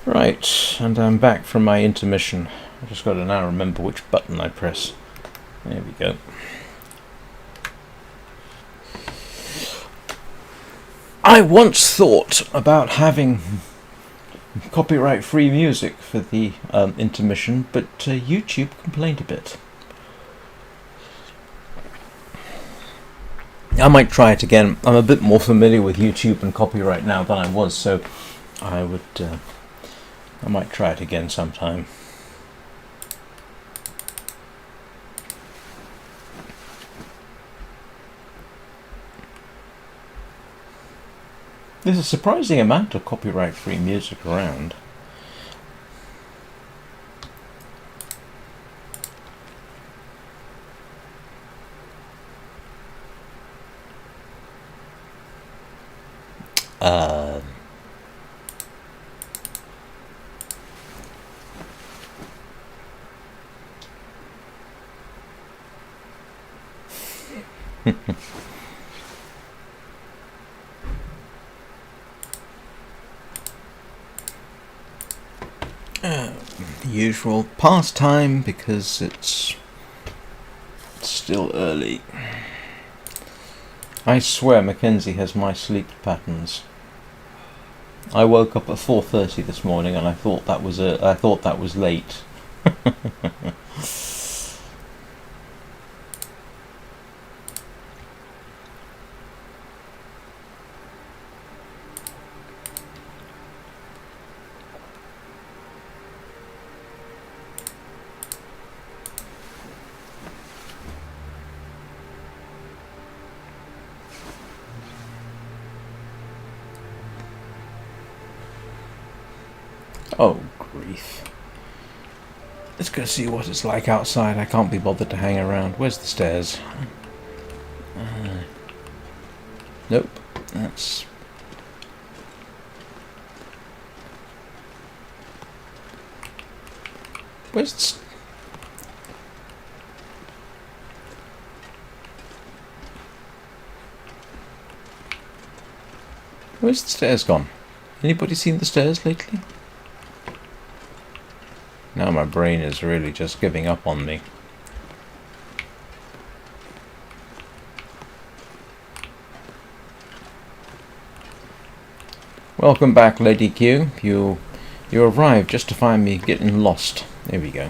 Right, and I'm back from my intermission. I just got to now remember which button I press. There we go. I once thought about having copyright-free music for the intermission, but YouTube complained a bit. I might try it again. I'm a bit more familiar with YouTube and copyright now than I was, so I might try it again sometime. There's a surprising amount of copyright-free music around. The usual pastime because it's still early. I swear Mackenzie has my sleep patterns. I woke up at 4:30 this morning and I thought that was late. Oh, grief. Let's go see what it's like outside. I can't be bothered to hang around. Where's the stairs? Nope. That's... Where's the... Where's the stairs gone? Anybody seen the stairs lately? Now my brain is really just giving up on me. Welcome back, Lady Q. You arrived just to find me getting lost. There we go.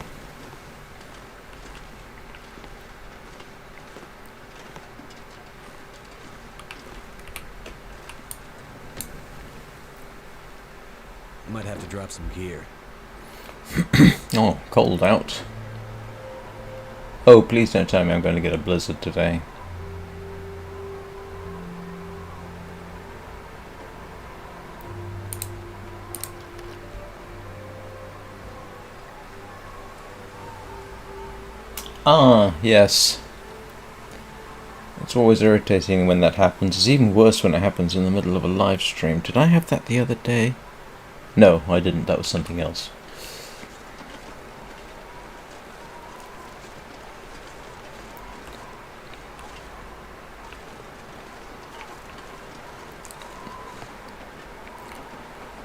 Might have to drop some gear. Oh, cold out. Oh, please don't tell me I'm going to get a blizzard today. Ah, yes. It's always irritating when that happens. It's even worse when it happens in the middle of a live stream. Did I have that the other day? No, I didn't. That was something else.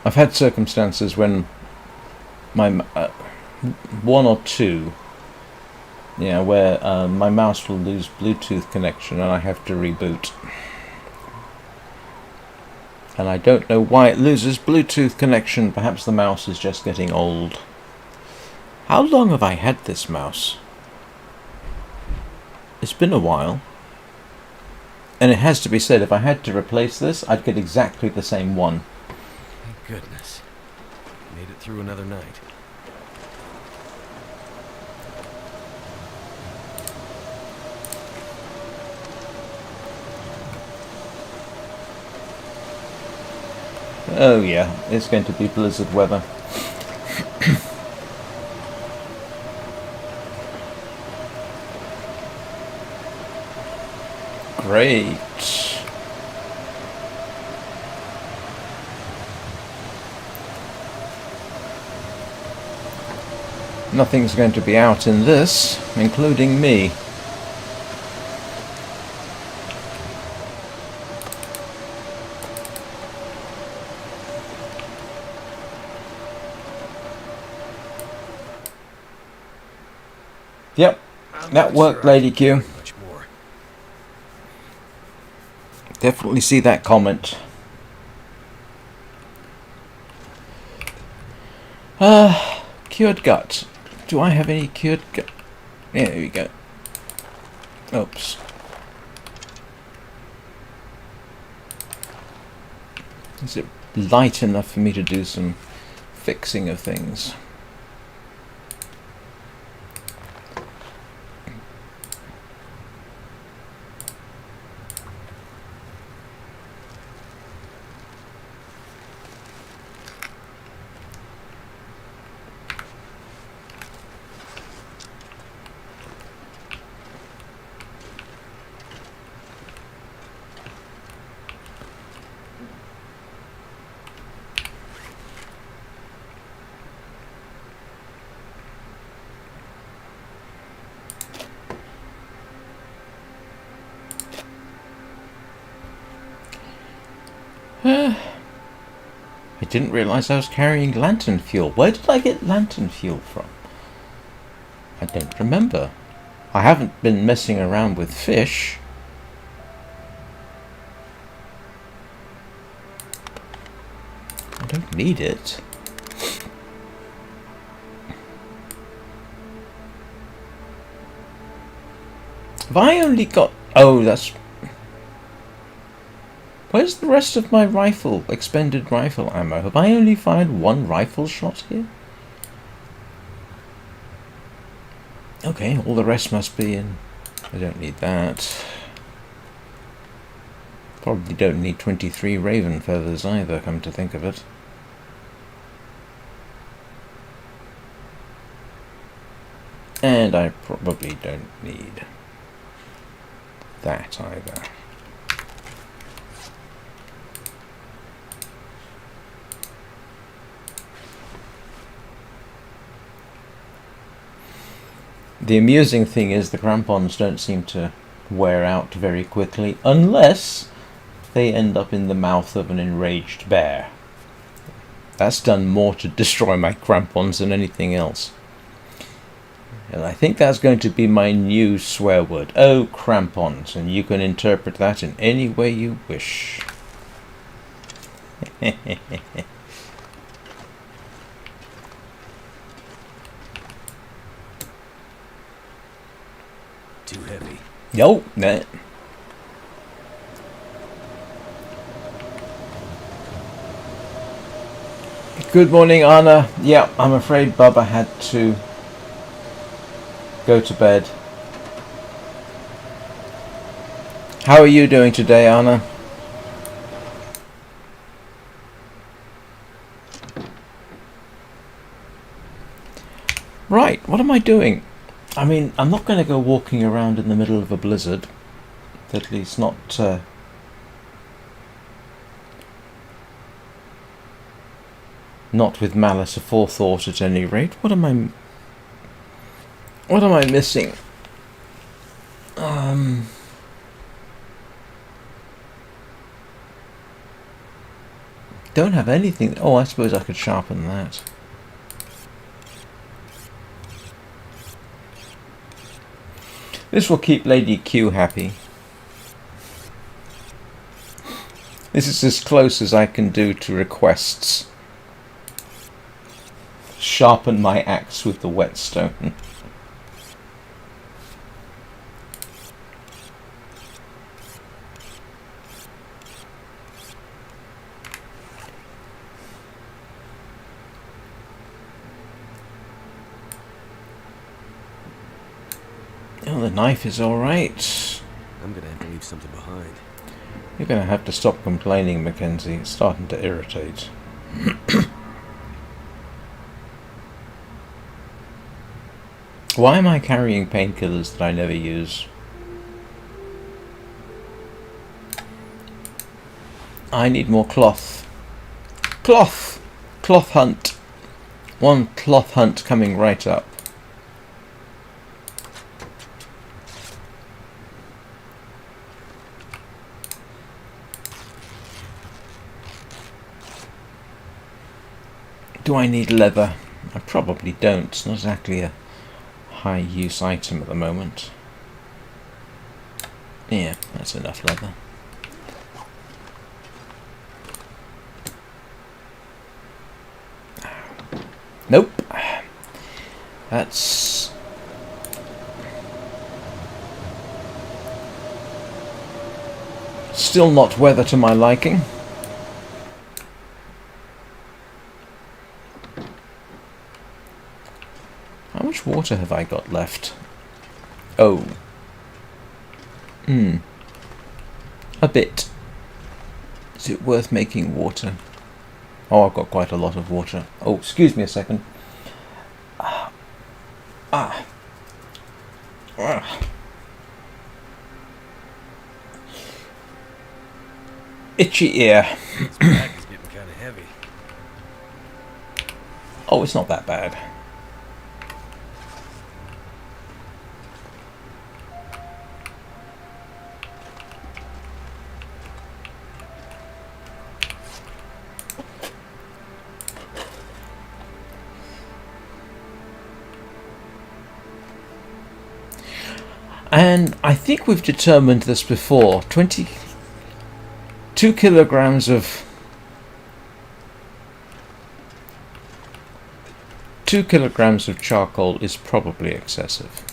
I've had circumstances when my one or two, where my mouse will lose Bluetooth connection and I have to reboot. And I don't know why it loses Bluetooth connection. Perhaps the mouse is just getting old. How long have I had this mouse? It's been a while. And it has to be said, if I had to replace this, I'd get exactly the same one. Thank goodness. Made it through another night. Oh yeah, it's going to be blizzard weather. Great. Nothing's going to be out in this, including me. Yep, I'm that not worked, sure I Lady can Q. carry much more. Definitely see that comment. Cured gut. Do I have any cured gut? Yeah, there we go. Oops. Is it light enough for me to do some fixing of things? I didn't realise I was carrying lantern fuel. Where did I get lantern fuel from? I don't remember. I haven't been messing around with fish. I don't need it. Have I only got... Oh, that's... Where's the rest of my rifle, expended rifle ammo? Have I only fired one rifle shot here? Okay, all the rest must be in... I don't need that. Probably don't need 23 raven feathers either, come to think of it. And I probably don't need that either. The amusing thing is the crampons don't seem to wear out very quickly unless they end up in the mouth of an enraged bear. That's done more to destroy my crampons than anything else. And I think that's going to be my new swear word. Oh, crampons. And you can interpret that in any way you wish. Too heavy. Yo, nah. Good morning, Anna. Yeah, I'm afraid Bubba had to go to bed. How are you doing today, Anna? Right, what am I doing? I mean, I'm not going to go walking around in the middle of a blizzard. At least not... not with malice aforethought at any rate. What am I missing? Don't have anything. Oh, I suppose I could sharpen that. This will keep Lady Q happy. This is as close as I can do to requests. Sharpen my axe with the whetstone. Oh, the knife is alright. I'm gonna have to leave something behind. You're going to have to stop complaining, Mackenzie. It's starting to irritate. Why am I carrying painkillers that I never use? I need more cloth. Cloth! Cloth hunt. One cloth hunt coming right up. Do I need leather? I probably don't. It's not exactly a high use item at the moment. Yeah, that's enough leather. Nope. That's... still not weather to my liking. How much water have I got left? Oh. A bit. Is it worth making water? Oh, I've got quite a lot of water. Oh, excuse me a second. Itchy ear. This bag is getting kind of heavy. Oh, it's not that bad. And I think we've determined this before. 22 kilograms of 2 kilograms of charcoal is probably excessive.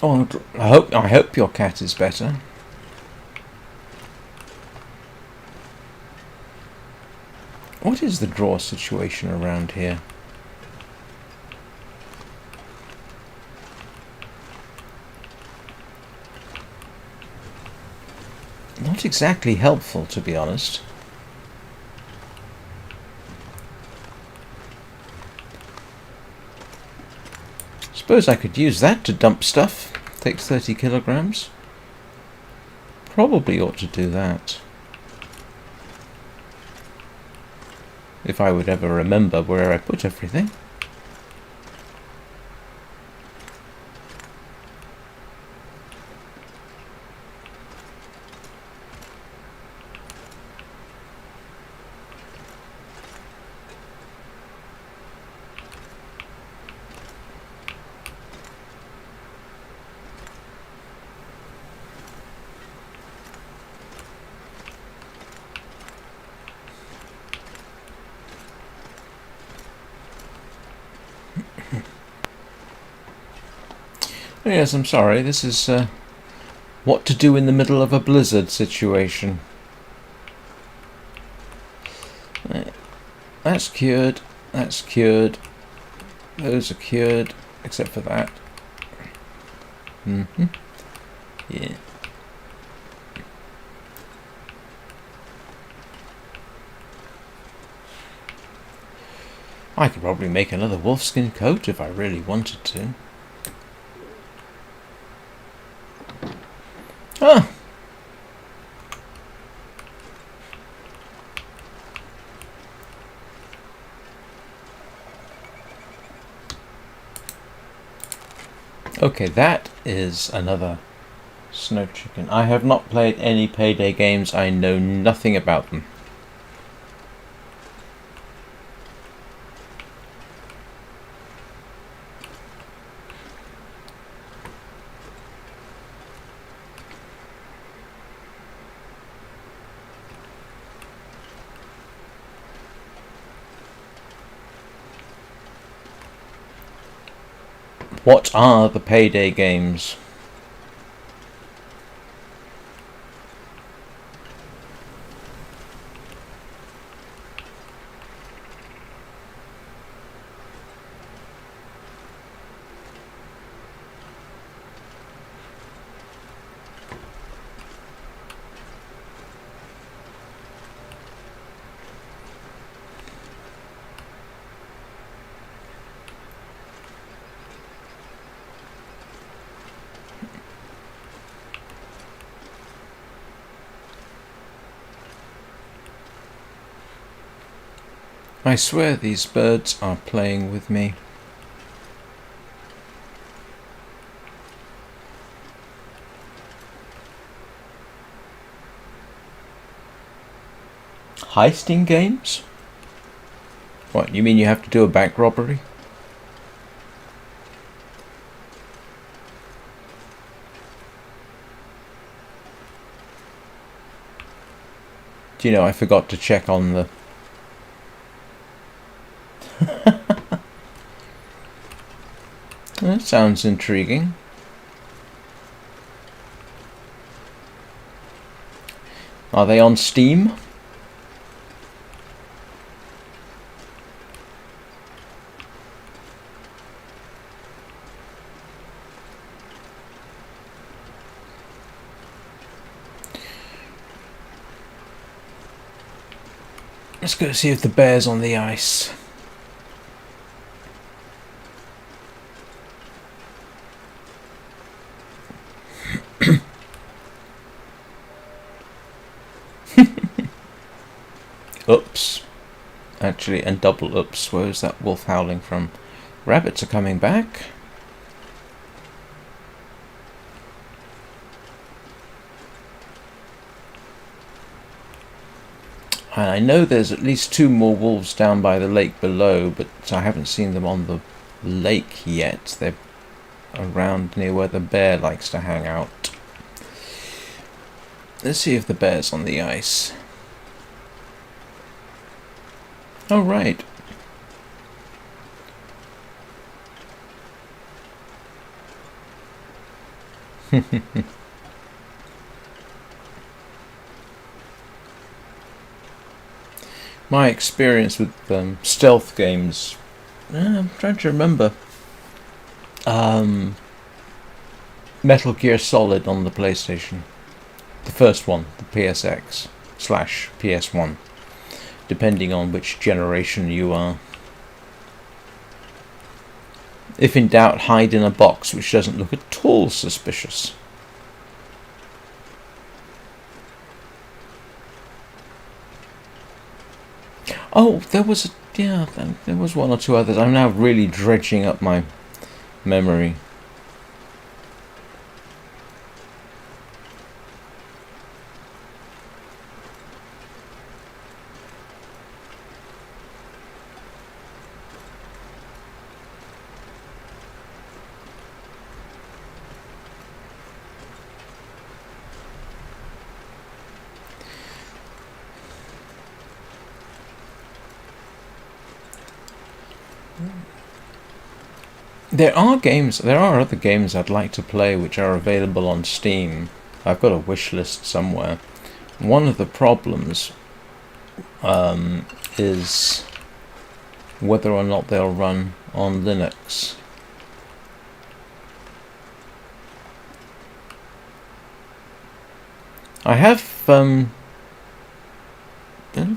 Oh, I hope your cat is better. What is the draw situation around here? Not exactly helpful, to be honest. Suppose I could use that to dump stuff. Takes 30 kilograms. Probably ought to do that. If I would ever remember where I put everything. Yes, I'm sorry. This is what to do in the middle of a blizzard situation. That's cured. That's cured. Those are cured, except for that. Yeah. I could probably make another wolfskin coat if I really wanted to. Ah! Okay, that is another snow chicken. I have not played any Payday games. I know nothing about them. What are the Payday games? I swear these birds are playing with me. Heisting games? What, you mean you have to do a bank robbery? Do you know, I forgot to check on the... That sounds intriguing. Are they on Steam? Let's go see if the bear's on the ice. Oops. Actually, and double oops. Where is that wolf howling from? Rabbits are coming back. And I know there's at least 2 more wolves down by the lake below, but I haven't seen them on the lake yet. They're around near where the bear likes to hang out. Let's see if the bear's on the ice. Oh, right. My experience with stealth games, I'm trying to remember. Metal Gear Solid on the PlayStation. The first one, the PSX/PS1, depending on which generation you are. If in doubt, hide in a box which doesn't look at all suspicious. Oh, there was there was 1 or 2 others. I'm now really dredging up my memory. There are other games I'd like to play which are available on Steam. I've got a wish list somewhere. One of the problems is whether or not they'll run on Linux. I have I've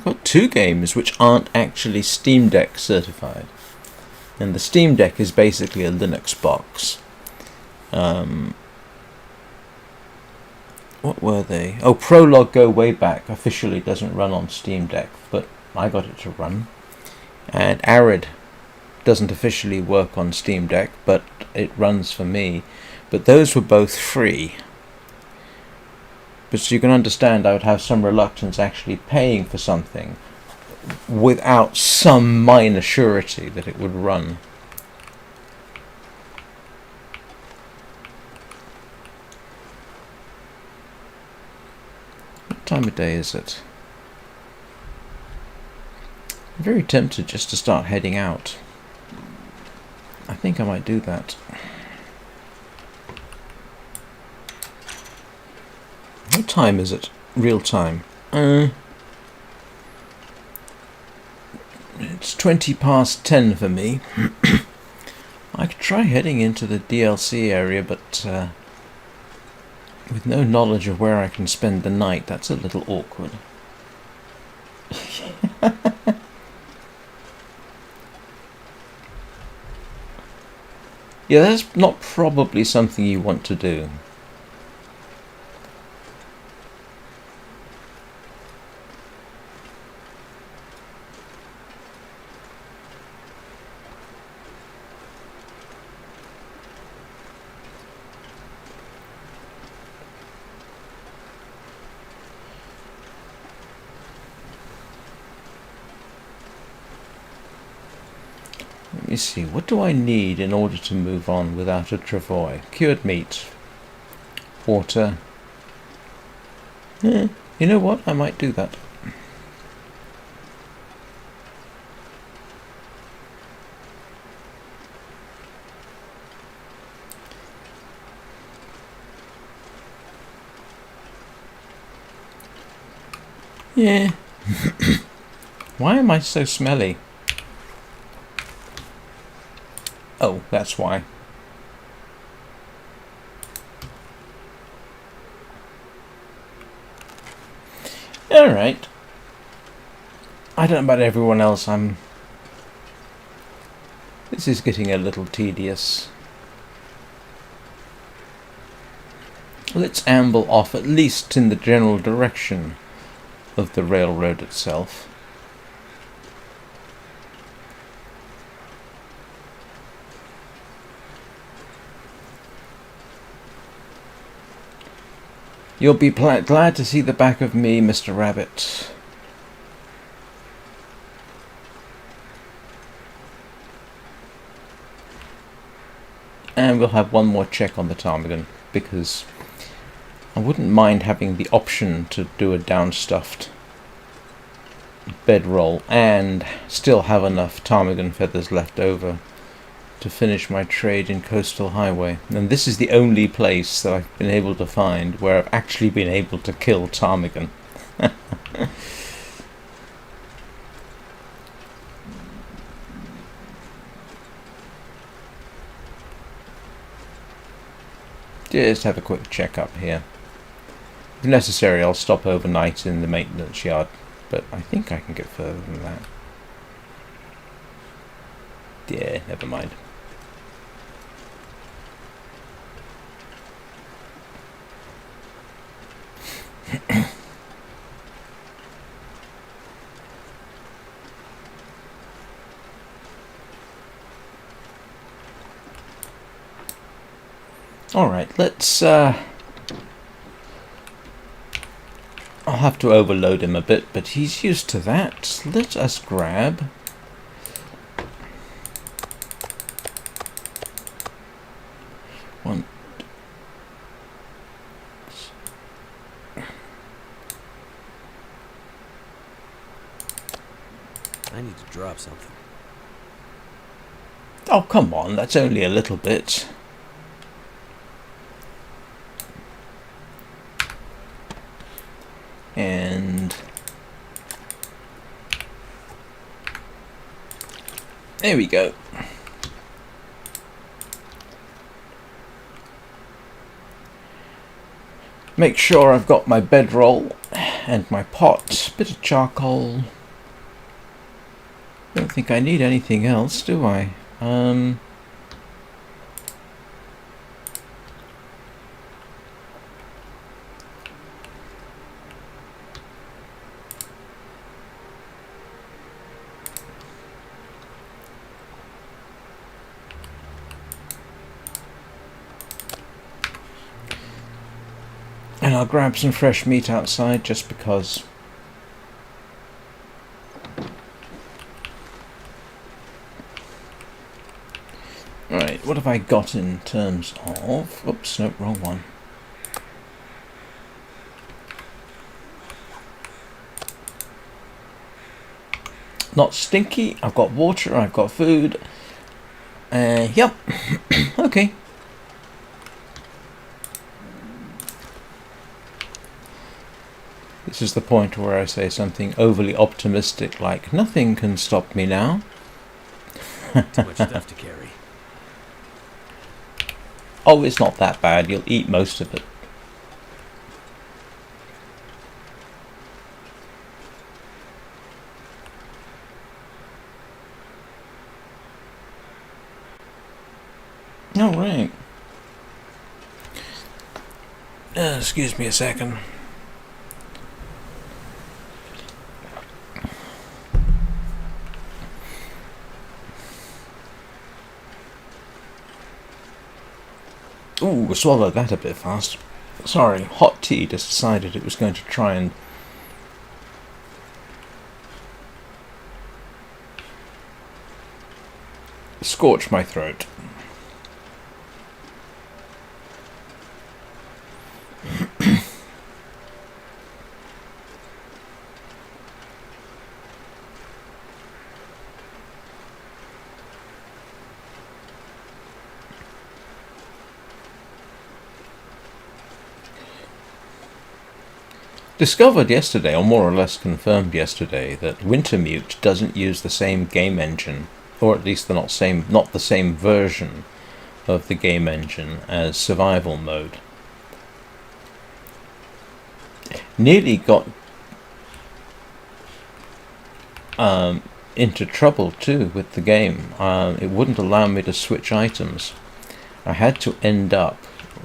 got 2 games which aren't actually Steam Deck certified. And the Steam Deck is basically a Linux box. What were they? Oh, Prologue Go Way Back officially doesn't run on Steam Deck, but I got it to run. And Arid doesn't officially work on Steam Deck, but it runs for me. But those were both free. But so you can understand I would have some reluctance actually paying for something without some minor surety that it would run. What time of day is it? I'm very tempted just to start heading out. I think I might do that. What time is it? Real time. It's 10 for me. I could try heading into the DLC area, but with no knowledge of where I can spend the night, that's a little awkward. Yeah, that's not probably something you want to do. Let me see, what do I need in order to move on without a travois? Cured meat. Water. You know what? I might do that. Yeah. Why am I so smelly? Oh, that's why. Alright. I don't know about everyone else, this is getting a little tedious. Let's amble off, at least in the general direction of the railroad itself. You'll be glad to see the back of me, Mr. Rabbit. And we'll have one more check on the ptarmigan, because I wouldn't mind having the option to do a downstuffed bedroll and still have enough ptarmigan feathers left over to finish my trade in Coastal Highway. And this is the only place that I've been able to find where I've actually been able to kill ptarmigan. Just have a quick check up here. If necessary, I'll stop overnight in the maintenance yard, but I think I can get further than that. Yeah, never mind. Alright, let's I'll have to overload him a bit, but he's used to that. Let us grab one. I need to drop something. Oh, come on, that's only a little bit. And there we go. Make sure I've got my bedroll and my pot, bit of charcoal. Don't think I need anything else, do I? And I'll grab some fresh meat outside just because. Right, what have I got in terms of... Oops, no, wrong one. Not stinky, I've got water, I've got food. Yep, okay. This is the point where I say something overly optimistic like, nothing can stop me now. Too much stuff to carry. Oh, it's not that bad, you'll eat most of it. All right. Excuse me a second. Ooh, swallowed that a bit fast. Sorry, hot tea just decided it was going to try and scorch my throat. Discovered yesterday, or more or less confirmed yesterday, that Wintermute doesn't use the same game engine, or at least not the same version of the game engine as survival mode. Nearly got into trouble too with the game. It wouldn't allow me to switch items. I had to end up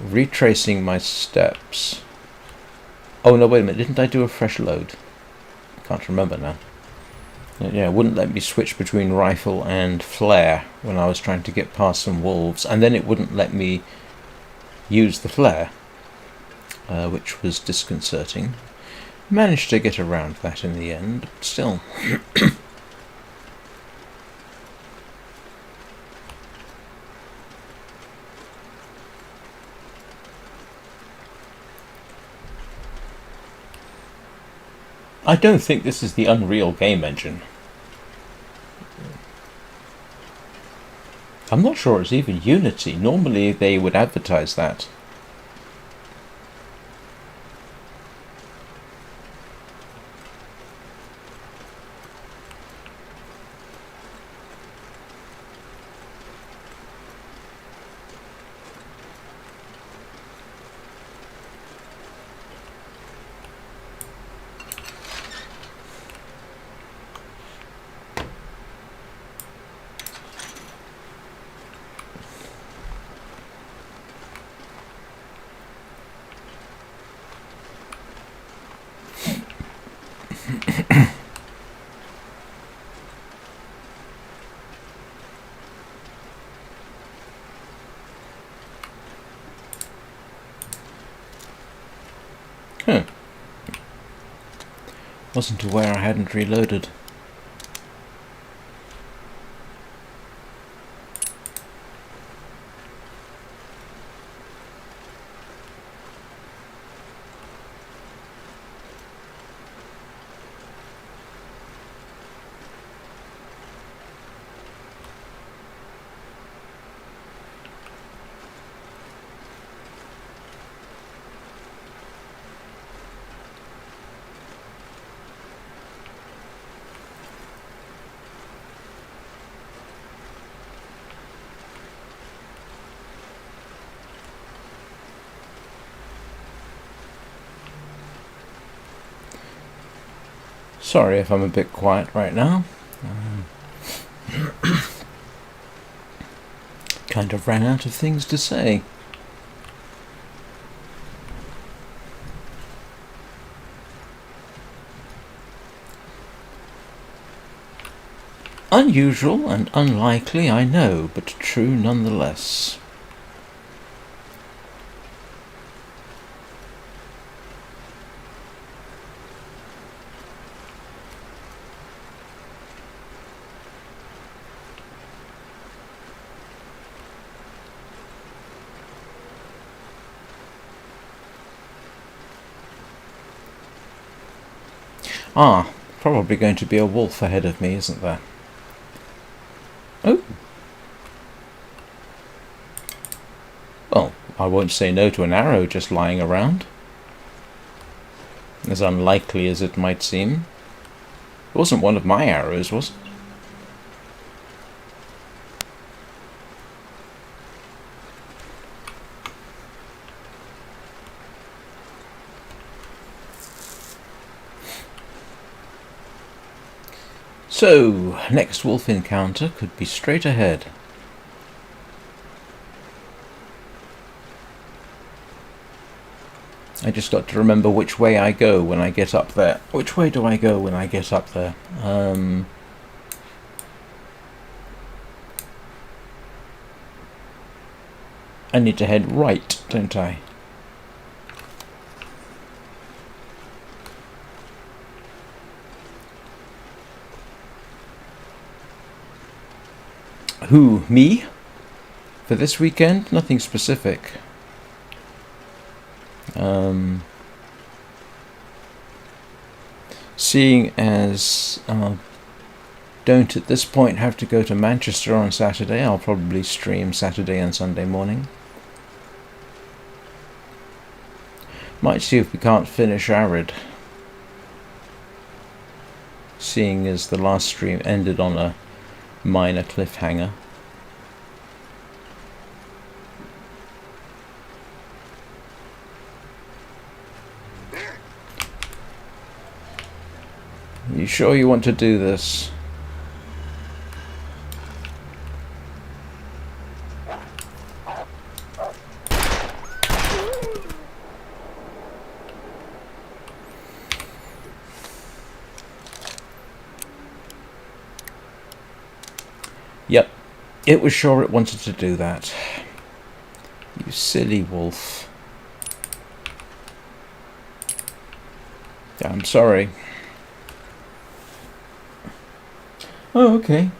retracing my steps. Oh no, wait a minute, didn't I do a fresh load? Can't remember now. Yeah, it wouldn't let me switch between rifle and flare when I was trying to get past some wolves, and then it wouldn't let me use the flare, which was disconcerting. Managed to get around that in the end, but still. I don't think this is the Unreal game engine. I'm not sure it's even Unity. Normally they would advertise that. Huh. Wasn't aware I hadn't reloaded. Sorry if I'm a bit quiet right now. Kind of ran out of things to say. Unusual and unlikely, I know, but true nonetheless. Ah, probably going to be a wolf ahead of me, isn't there? Oh. Well, I won't say no to an arrow just lying around. As unlikely as it might seem. It wasn't one of my arrows, was it? So, next wolf encounter could be straight ahead. I just got to remember which way I go when I get up there. Which way do I go when I get up there? I need to head right, don't I? Who, me? For this weekend? Nothing specific. Seeing as don't at this point have to go to Manchester on Saturday, I'll probably stream Saturday and Sunday morning. Might see if we can't finish Arid. Seeing as the last stream ended on a minor cliffhanger. You sure you want to do this? Yep, it was sure it wanted to do that. You silly wolf. I'm sorry. Oh, okay.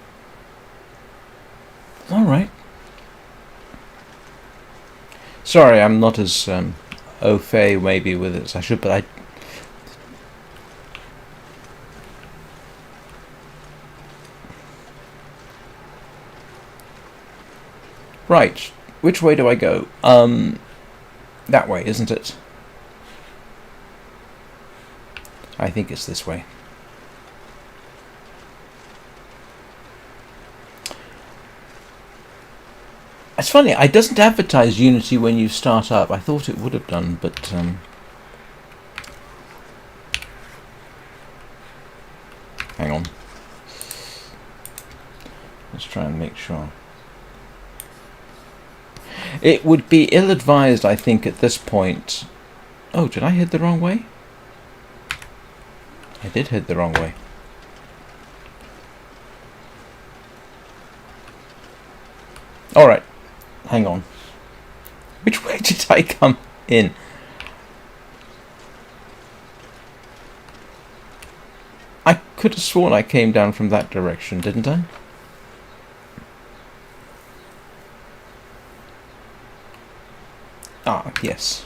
Alright. Sorry, I'm not as au fait maybe with it as I should, but I... Right, which way do I go? That way, isn't it? I think it's this way. It's funny, it doesn't advertise Unity when you start up. I thought it would have done, but hang on. Let's try and make sure. It would be ill-advised, I think, at this point. Oh, did I head the wrong way? I did head the wrong way. Alright. Hang on. Which way did I come in? I could have sworn I came down from that direction, didn't I? Ah, yes.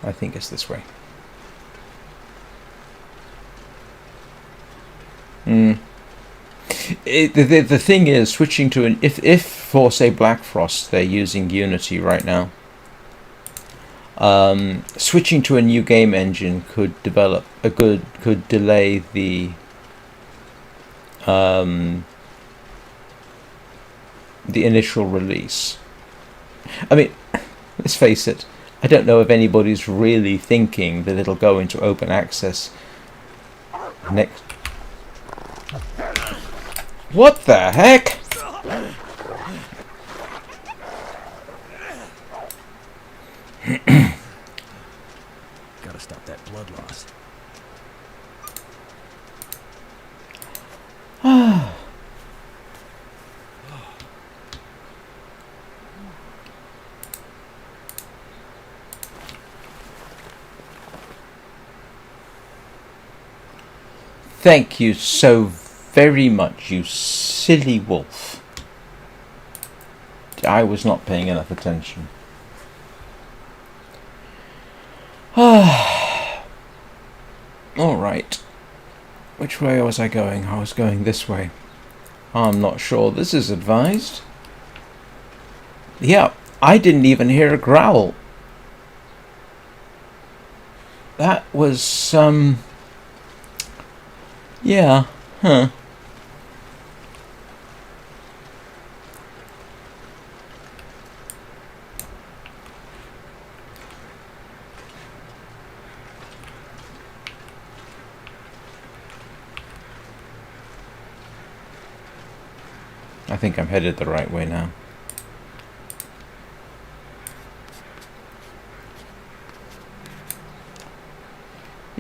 I think it's this way. The thing is, switching to an... If for, say, Black Frost, they're using Unity right now, switching to a new game engine could could delay the initial release. I mean, let's face it, I don't know if anybody's really thinking that it'll go into open access next... What the heck? Gotta stop that blood loss. Thank you so very much, you silly wolf. I was not paying enough attention. Alright. Which way was I going? I was going this way. I'm not sure this is advised. Yeah, I didn't even hear a growl. That was, yeah, huh. I think I'm headed the right way now.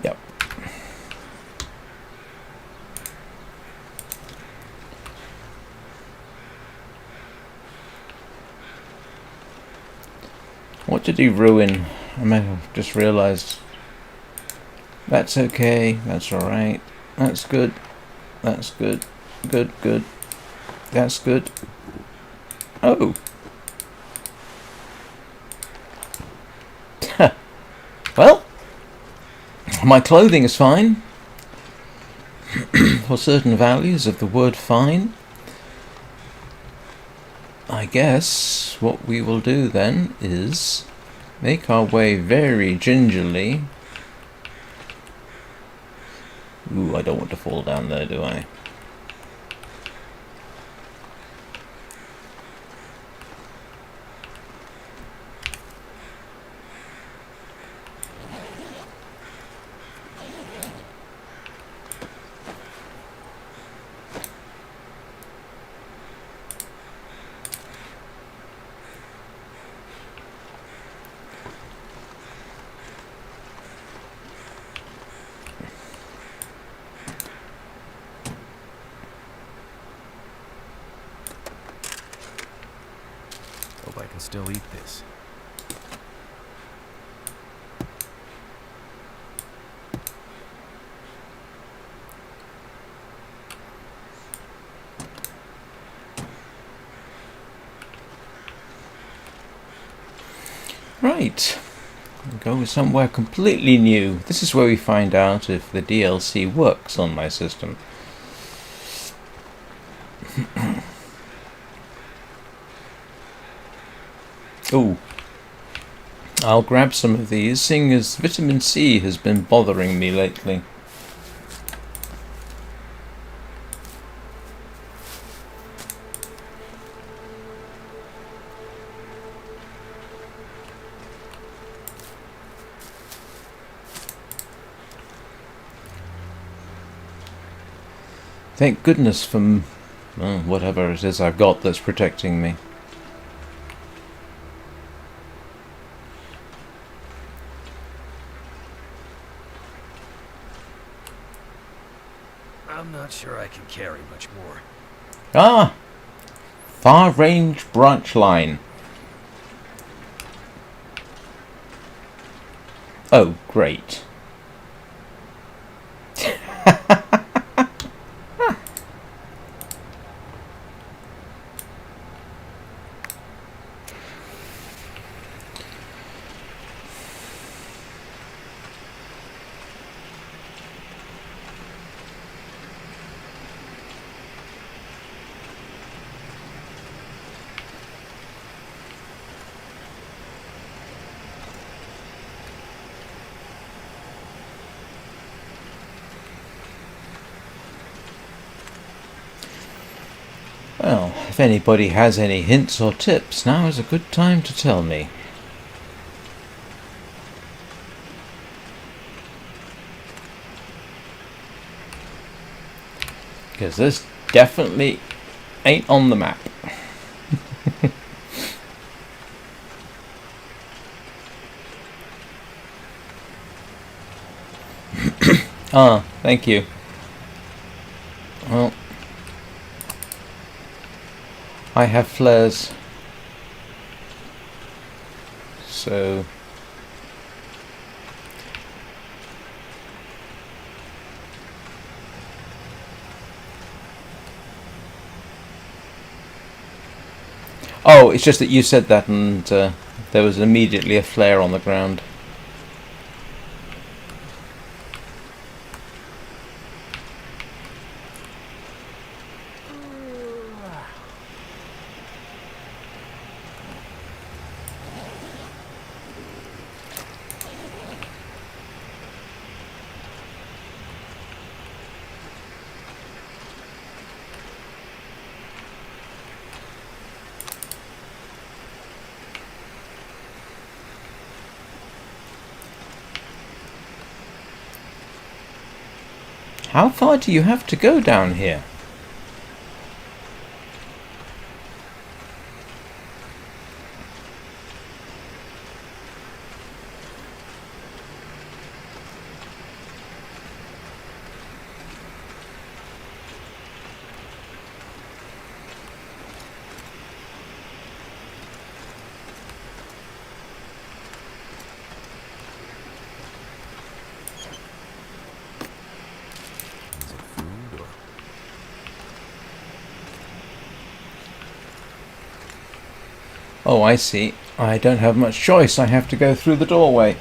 Yep. What did he ruin? I might have just realized. That's okay. That's alright. That's good. That's good. good, good. That's good. Oh. Well, my clothing is fine. For certain values of the word fine. I guess what we will do then is make our way very gingerly. Ooh, I don't want to fall down there, do I? Hope I can still eat this. Right. We'll go somewhere completely new. This is where we find out if the DLC works on my system. Ooh. I'll grab some of these, seeing as vitamin C has been bothering me lately. Thank goodness for whatever it is I've got that's protecting me. I'm not sure I can carry much more. Ah! Far range branch line. Oh, great. Well, if anybody has any hints or tips, now is a good time to tell me. Because this definitely ain't on the map. Ah, thank you. Well, I have flares. So... Oh, it's just that you said that and there was immediately a flare on the ground. How far do you have to go down here? Is it food or... Oh, I see. I don't have much choice. I have to go through the doorway.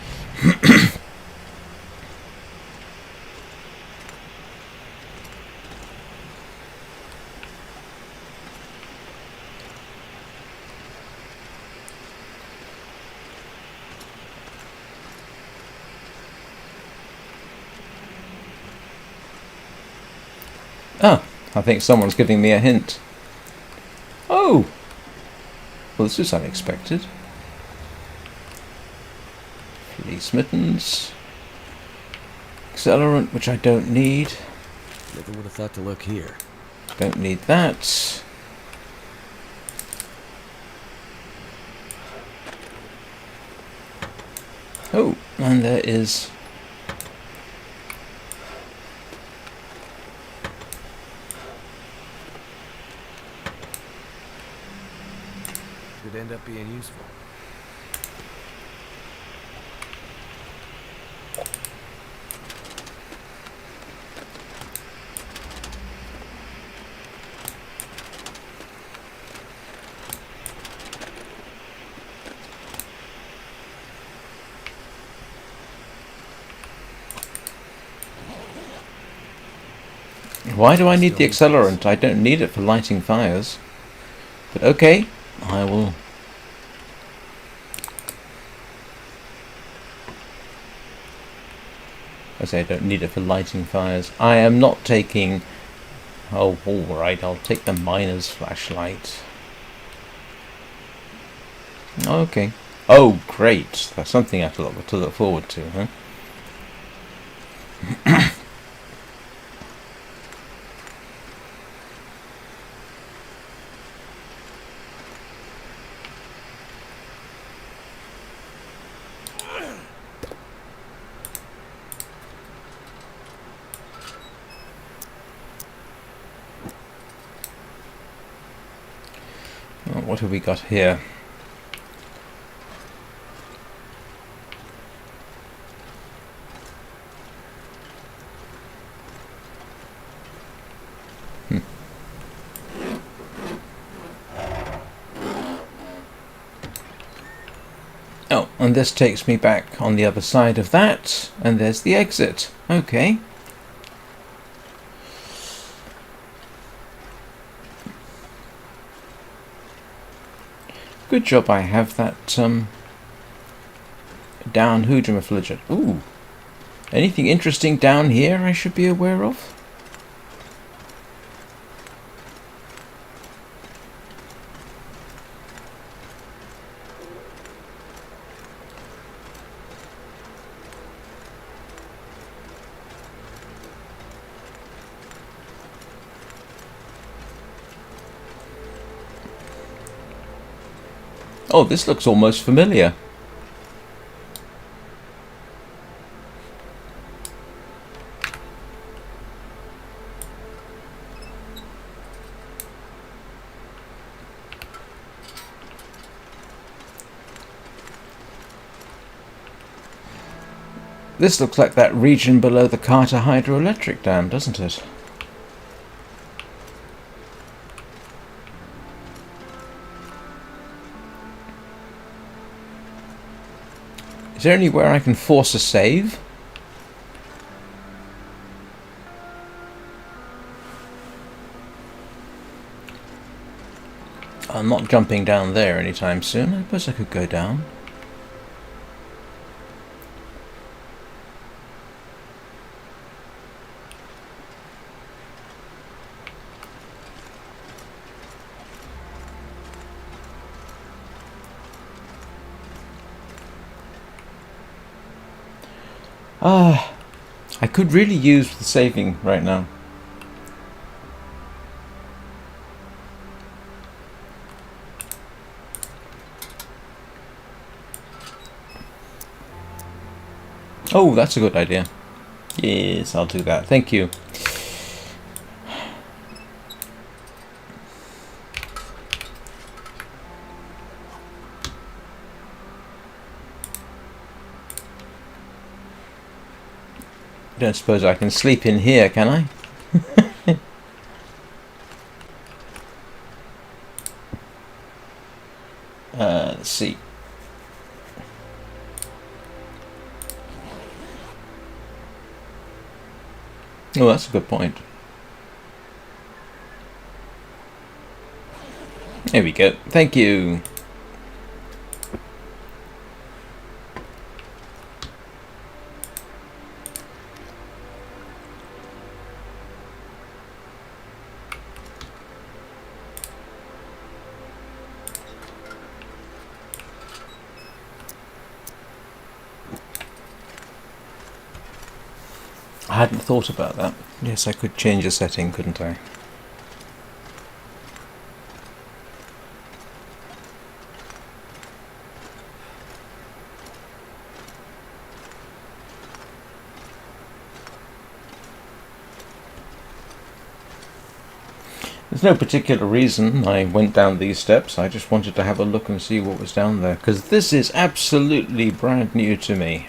Ah, I think someone's giving me a hint. Oh! Well, this is unexpected. Police mittens. Accelerant, which I don't need. Never would have thought to look here. Don't need that. Oh, and there is... Could end up being useful. Why do I need the accelerant? I don't need it for lighting fires. But okay, I will... I say I don't need it for lighting fires. I am not taking... Oh, alright, I'll take the miner's flashlight. Okay. Oh, great. That's something I have to look forward to, huh? What have we got here? Oh, and this takes me back on the other side of that, and there's the exit. Okay. Good job I have that, down Hoodrumafligent. Ooh. Anything interesting down here I should be aware of? Oh, this looks almost familiar. This looks like that region below the Carter Hydroelectric Dam, doesn't it? Is there anywhere I can force a save? I'm not jumping down there anytime soon. I suppose I could go down. I could really use the saving right now. Oh, that's a good idea. Yes, I'll do that. Thank you. Don't suppose I can sleep in here, can I? Oh, that's a good point. There we go. Thank you. I hadn't thought about that. Yes, I could change a setting, couldn't I? There's no particular reason I went down these steps. I just wanted to have a look and see what was down there, because this is absolutely brand new to me.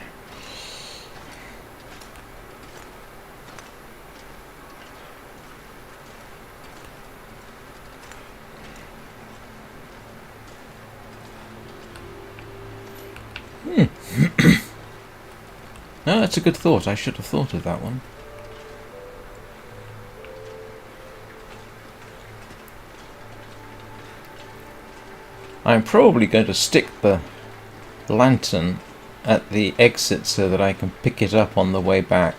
No, that's a good thought. I should have thought of that one. I'm probably going to stick the lantern at the exit so that I can pick it up on the way back.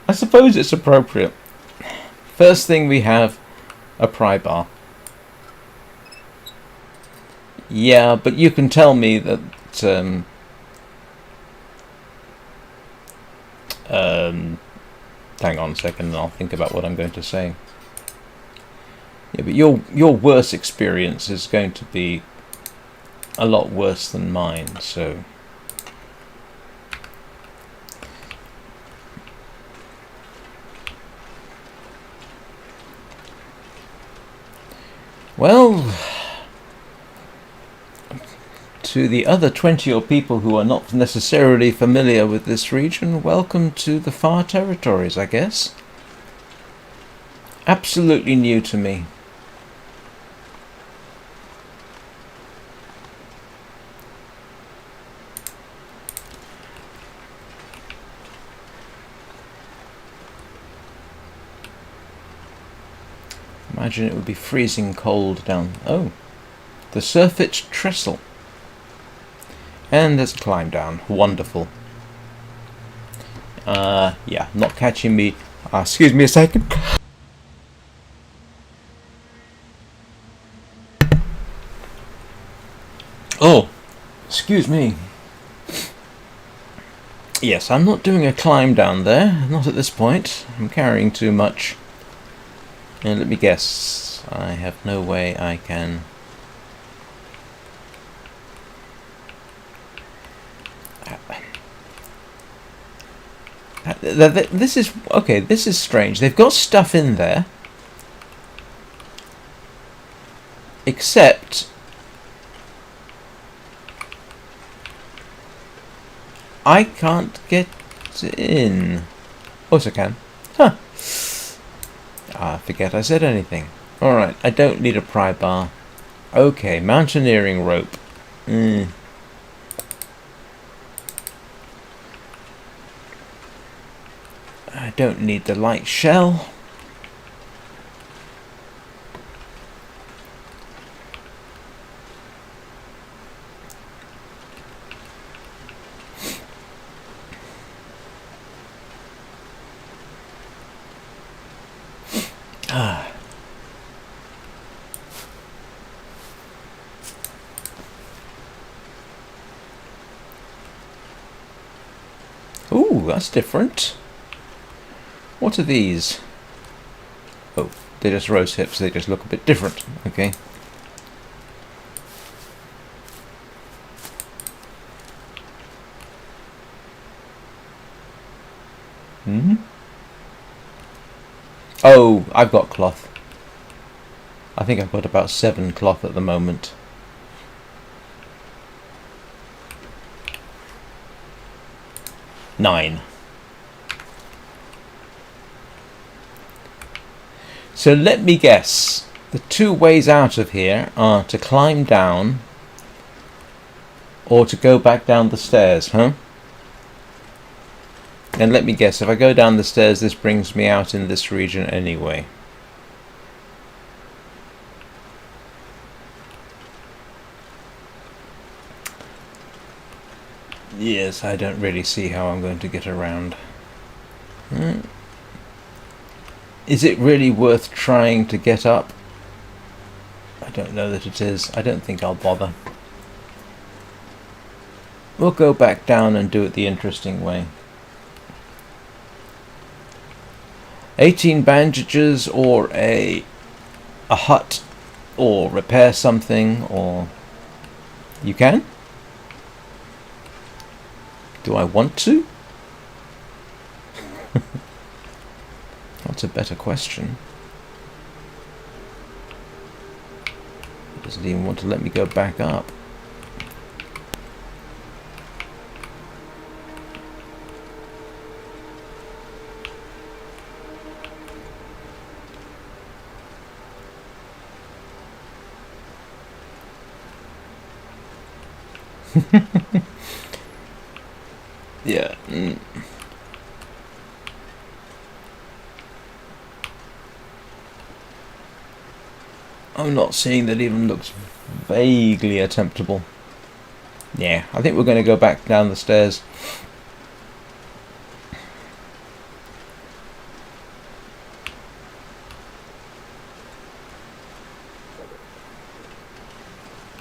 I suppose it's appropriate. First thing we have a pry bar. Yeah, but you can tell me that hang on a second and I'll think about what I'm going to say. Yeah, but your worst experience is going to be a lot worse than mine, so well, to the other 20 odd people who are not necessarily familiar with this region, welcome to the Far Territories, I guess. Absolutely new to me. Imagine it would be freezing cold down. Oh, the Surfeit Trestle. And there's a climb down. Wonderful. Yeah, not catching me. Excuse me a second. Oh, excuse me. Yes, I'm not doing a climb down there. Not at this point. I'm carrying too much. And let me guess. I have no way I can... This is okay. This is strange. They've got stuff in there, except I can't get in. Oh, yes, I can. Huh. I forget I said anything. All right. I don't need a pry bar. Okay. Mountaineering rope. I don't need the light shell. Ooh, that's different. What are these? Oh, they're just rose hips. They just look a bit different. Okay. Oh, I've got cloth. I think I've got about 7 cloth at the moment. So let me guess. The two ways out of here are to climb down or to go back down the stairs, huh? And let me guess, if I go down the stairs, this brings me out in this region anyway. Yes, I don't really see how I'm going to get around. Is it really worth trying to get up? I don't know that it is. I don't think I'll bother. We'll go back down and do it the interesting way. 18 bandages or a hut, or repair something, or... You can? Do I want to? That's a better question. It doesn't even want to let me go back up. Yeah. I'm not seeing that even looks vaguely attemptable. Yeah, I think we're going to go back down the stairs.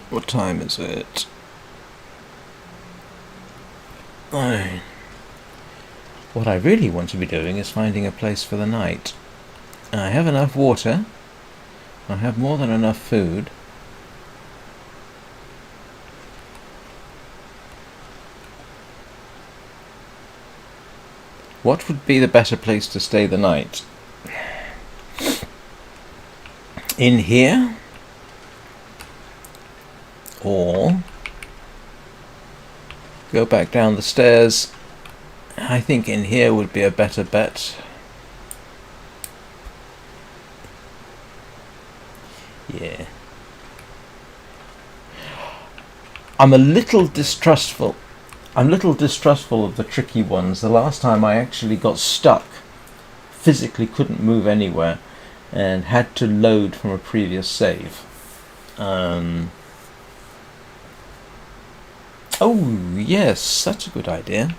What time is it? 9. What I really want to be doing is finding a place for the night. I have enough water. I have more than enough food. What would be the better place to stay the night? In here? Or go back down the stairs? I think in here would be a better bet. Yeah. I'm a little distrustful. I'm a little distrustful of the tricky ones. The last time I actually got stuck, physically couldn't move anywhere, and had to load from a previous save. Oh, yes, that's a good idea.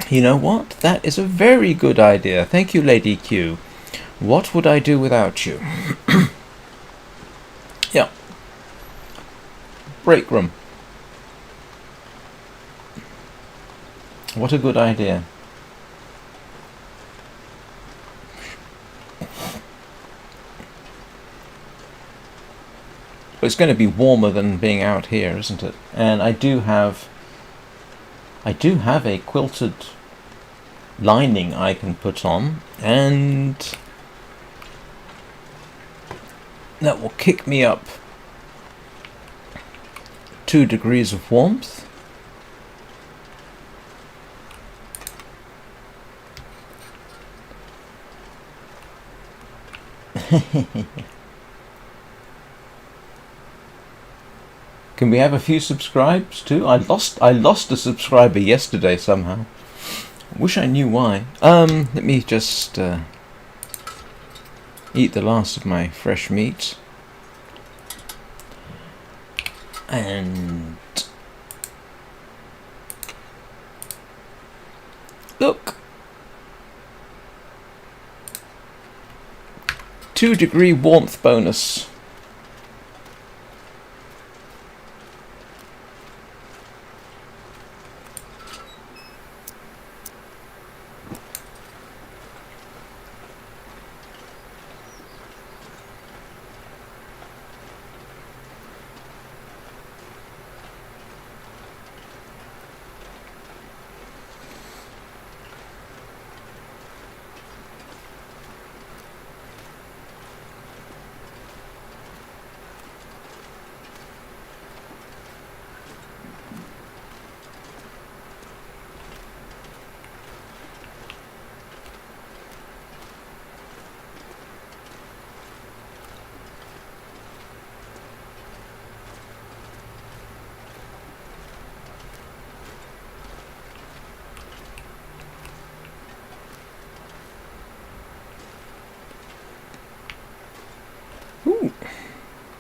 You know what? That is a very good idea. Thank you, Lady Q. What would I do without you? Yeah. Break room. What a good idea. It's going to be warmer than being out here, isn't it? And I do have a quilted lining I can put on, and that will kick me up 2 degrees of warmth. Can we have a few subscribes too? I lost a subscriber yesterday somehow. Wish I knew why. Let me just eat the last of my fresh meat. And look, 2-degree warmth bonus.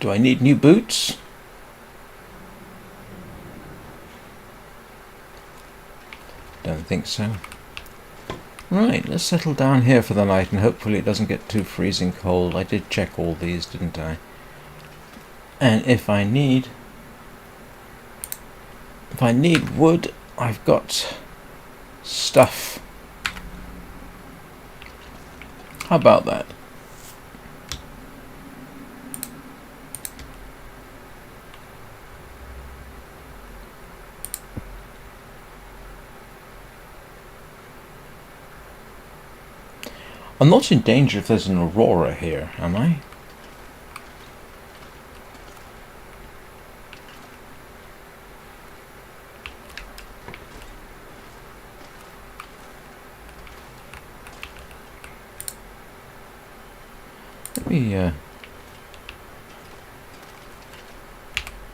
Do I need new boots? Don't think so. Right, let's settle down here for the night and hopefully it doesn't get too freezing cold. I did check all these, didn't I? And if I need wood, I've got stuff. How about that? I'm not in danger if there's an aurora here, am I? Let me,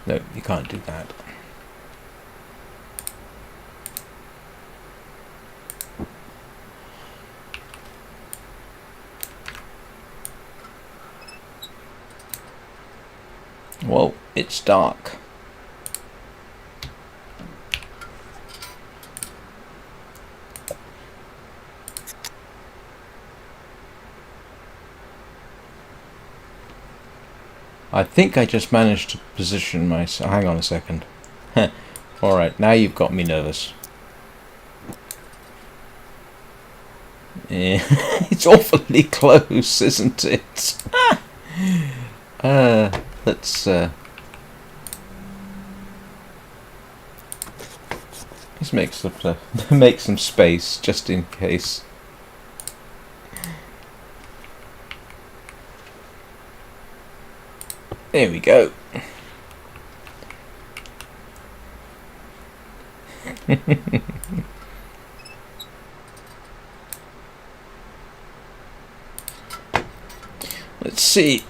no, you can't do that. Well, it's dark. I think I just managed to position myself. Hang on a second. Alright, now you've got me nervous. Yeah, it's awfully close, isn't it? Let's make some space just in case. There we go. Let's see.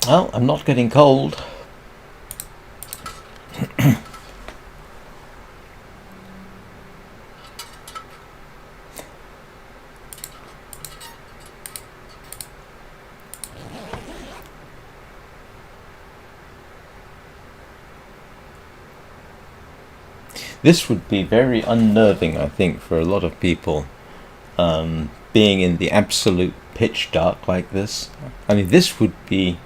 Well, I'm not getting cold. This would be very unnerving, I think, for a lot of people, being in the absolute pitch dark like this. I mean, this would be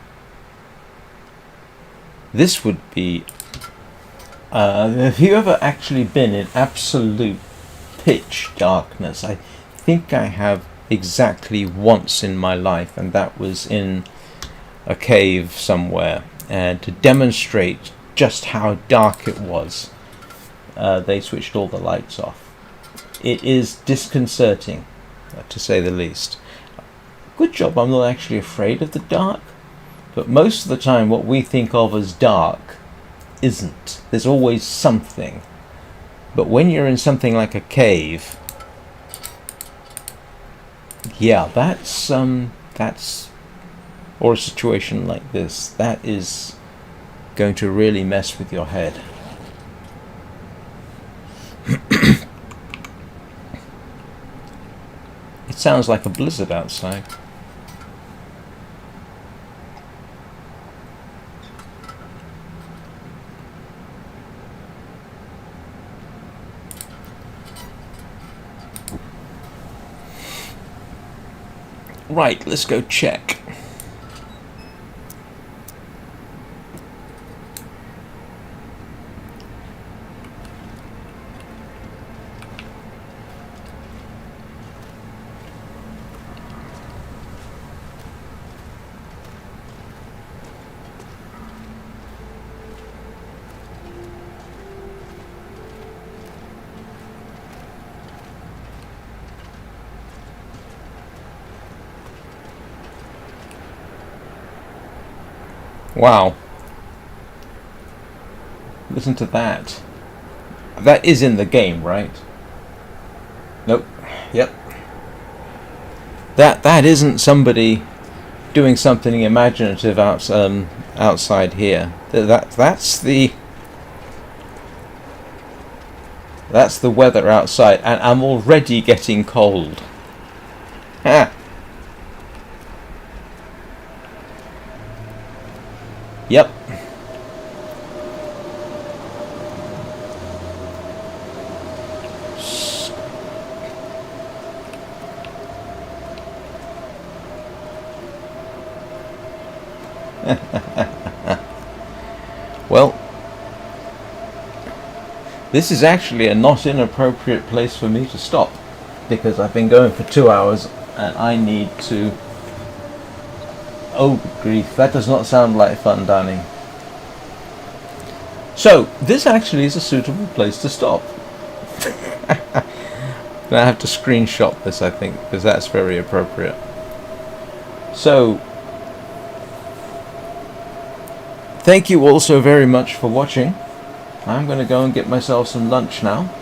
have you ever actually been in absolute pitch darkness? I think I have exactly once in my life, and that was in a cave somewhere. And to demonstrate just how dark it was, they switched all the lights off. It is disconcerting, to say the least. Good job I'm not actually afraid of the dark, but most of the time what we think of as dark isn't. There's always something. But when you're in something like a cave, yeah, that's or a situation like this, that is going to really mess with your head. It sounds like a blizzard outside. Right, let's go check. Wow. Listen to that. That is in the game, right? Nope. Yep. That isn't somebody doing something imaginative outside here. That's the That's the weather outside, and I'm already getting cold. Ha! Yep. Well, this is actually a not inappropriate place for me to stop, because I've been going for 2 hours and I need to... Oh grief, that does not sound like fun, Danny. So, this actually is a suitable place to stop. I have to screenshot this, I think, because that's very appropriate. So, thank you all so very much for watching. I'm going to go and get myself some lunch now.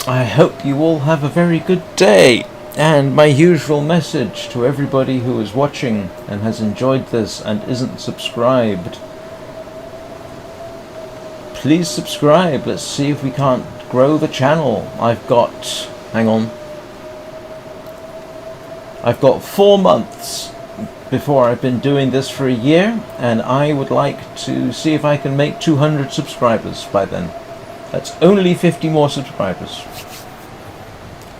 I hope you all have a very good day. And my usual message to everybody who is watching and has enjoyed this and isn't subscribed. Please subscribe. Let's see if we can't grow the channel. I've got... hang on. I've got 4 months before I've been doing this for a year, and I would like to see if I can make 200 subscribers by then. That's only 50 more subscribers.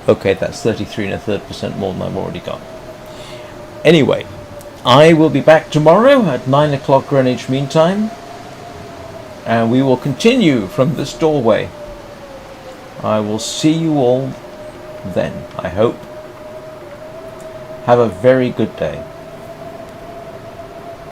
Okay, that's 33 1/3% more than I've already got. Anyway, I will be back tomorrow at 9 o'clock Greenwich Mean Time, and we will continue from this doorway. I will see you all then, I hope. Have a very good day.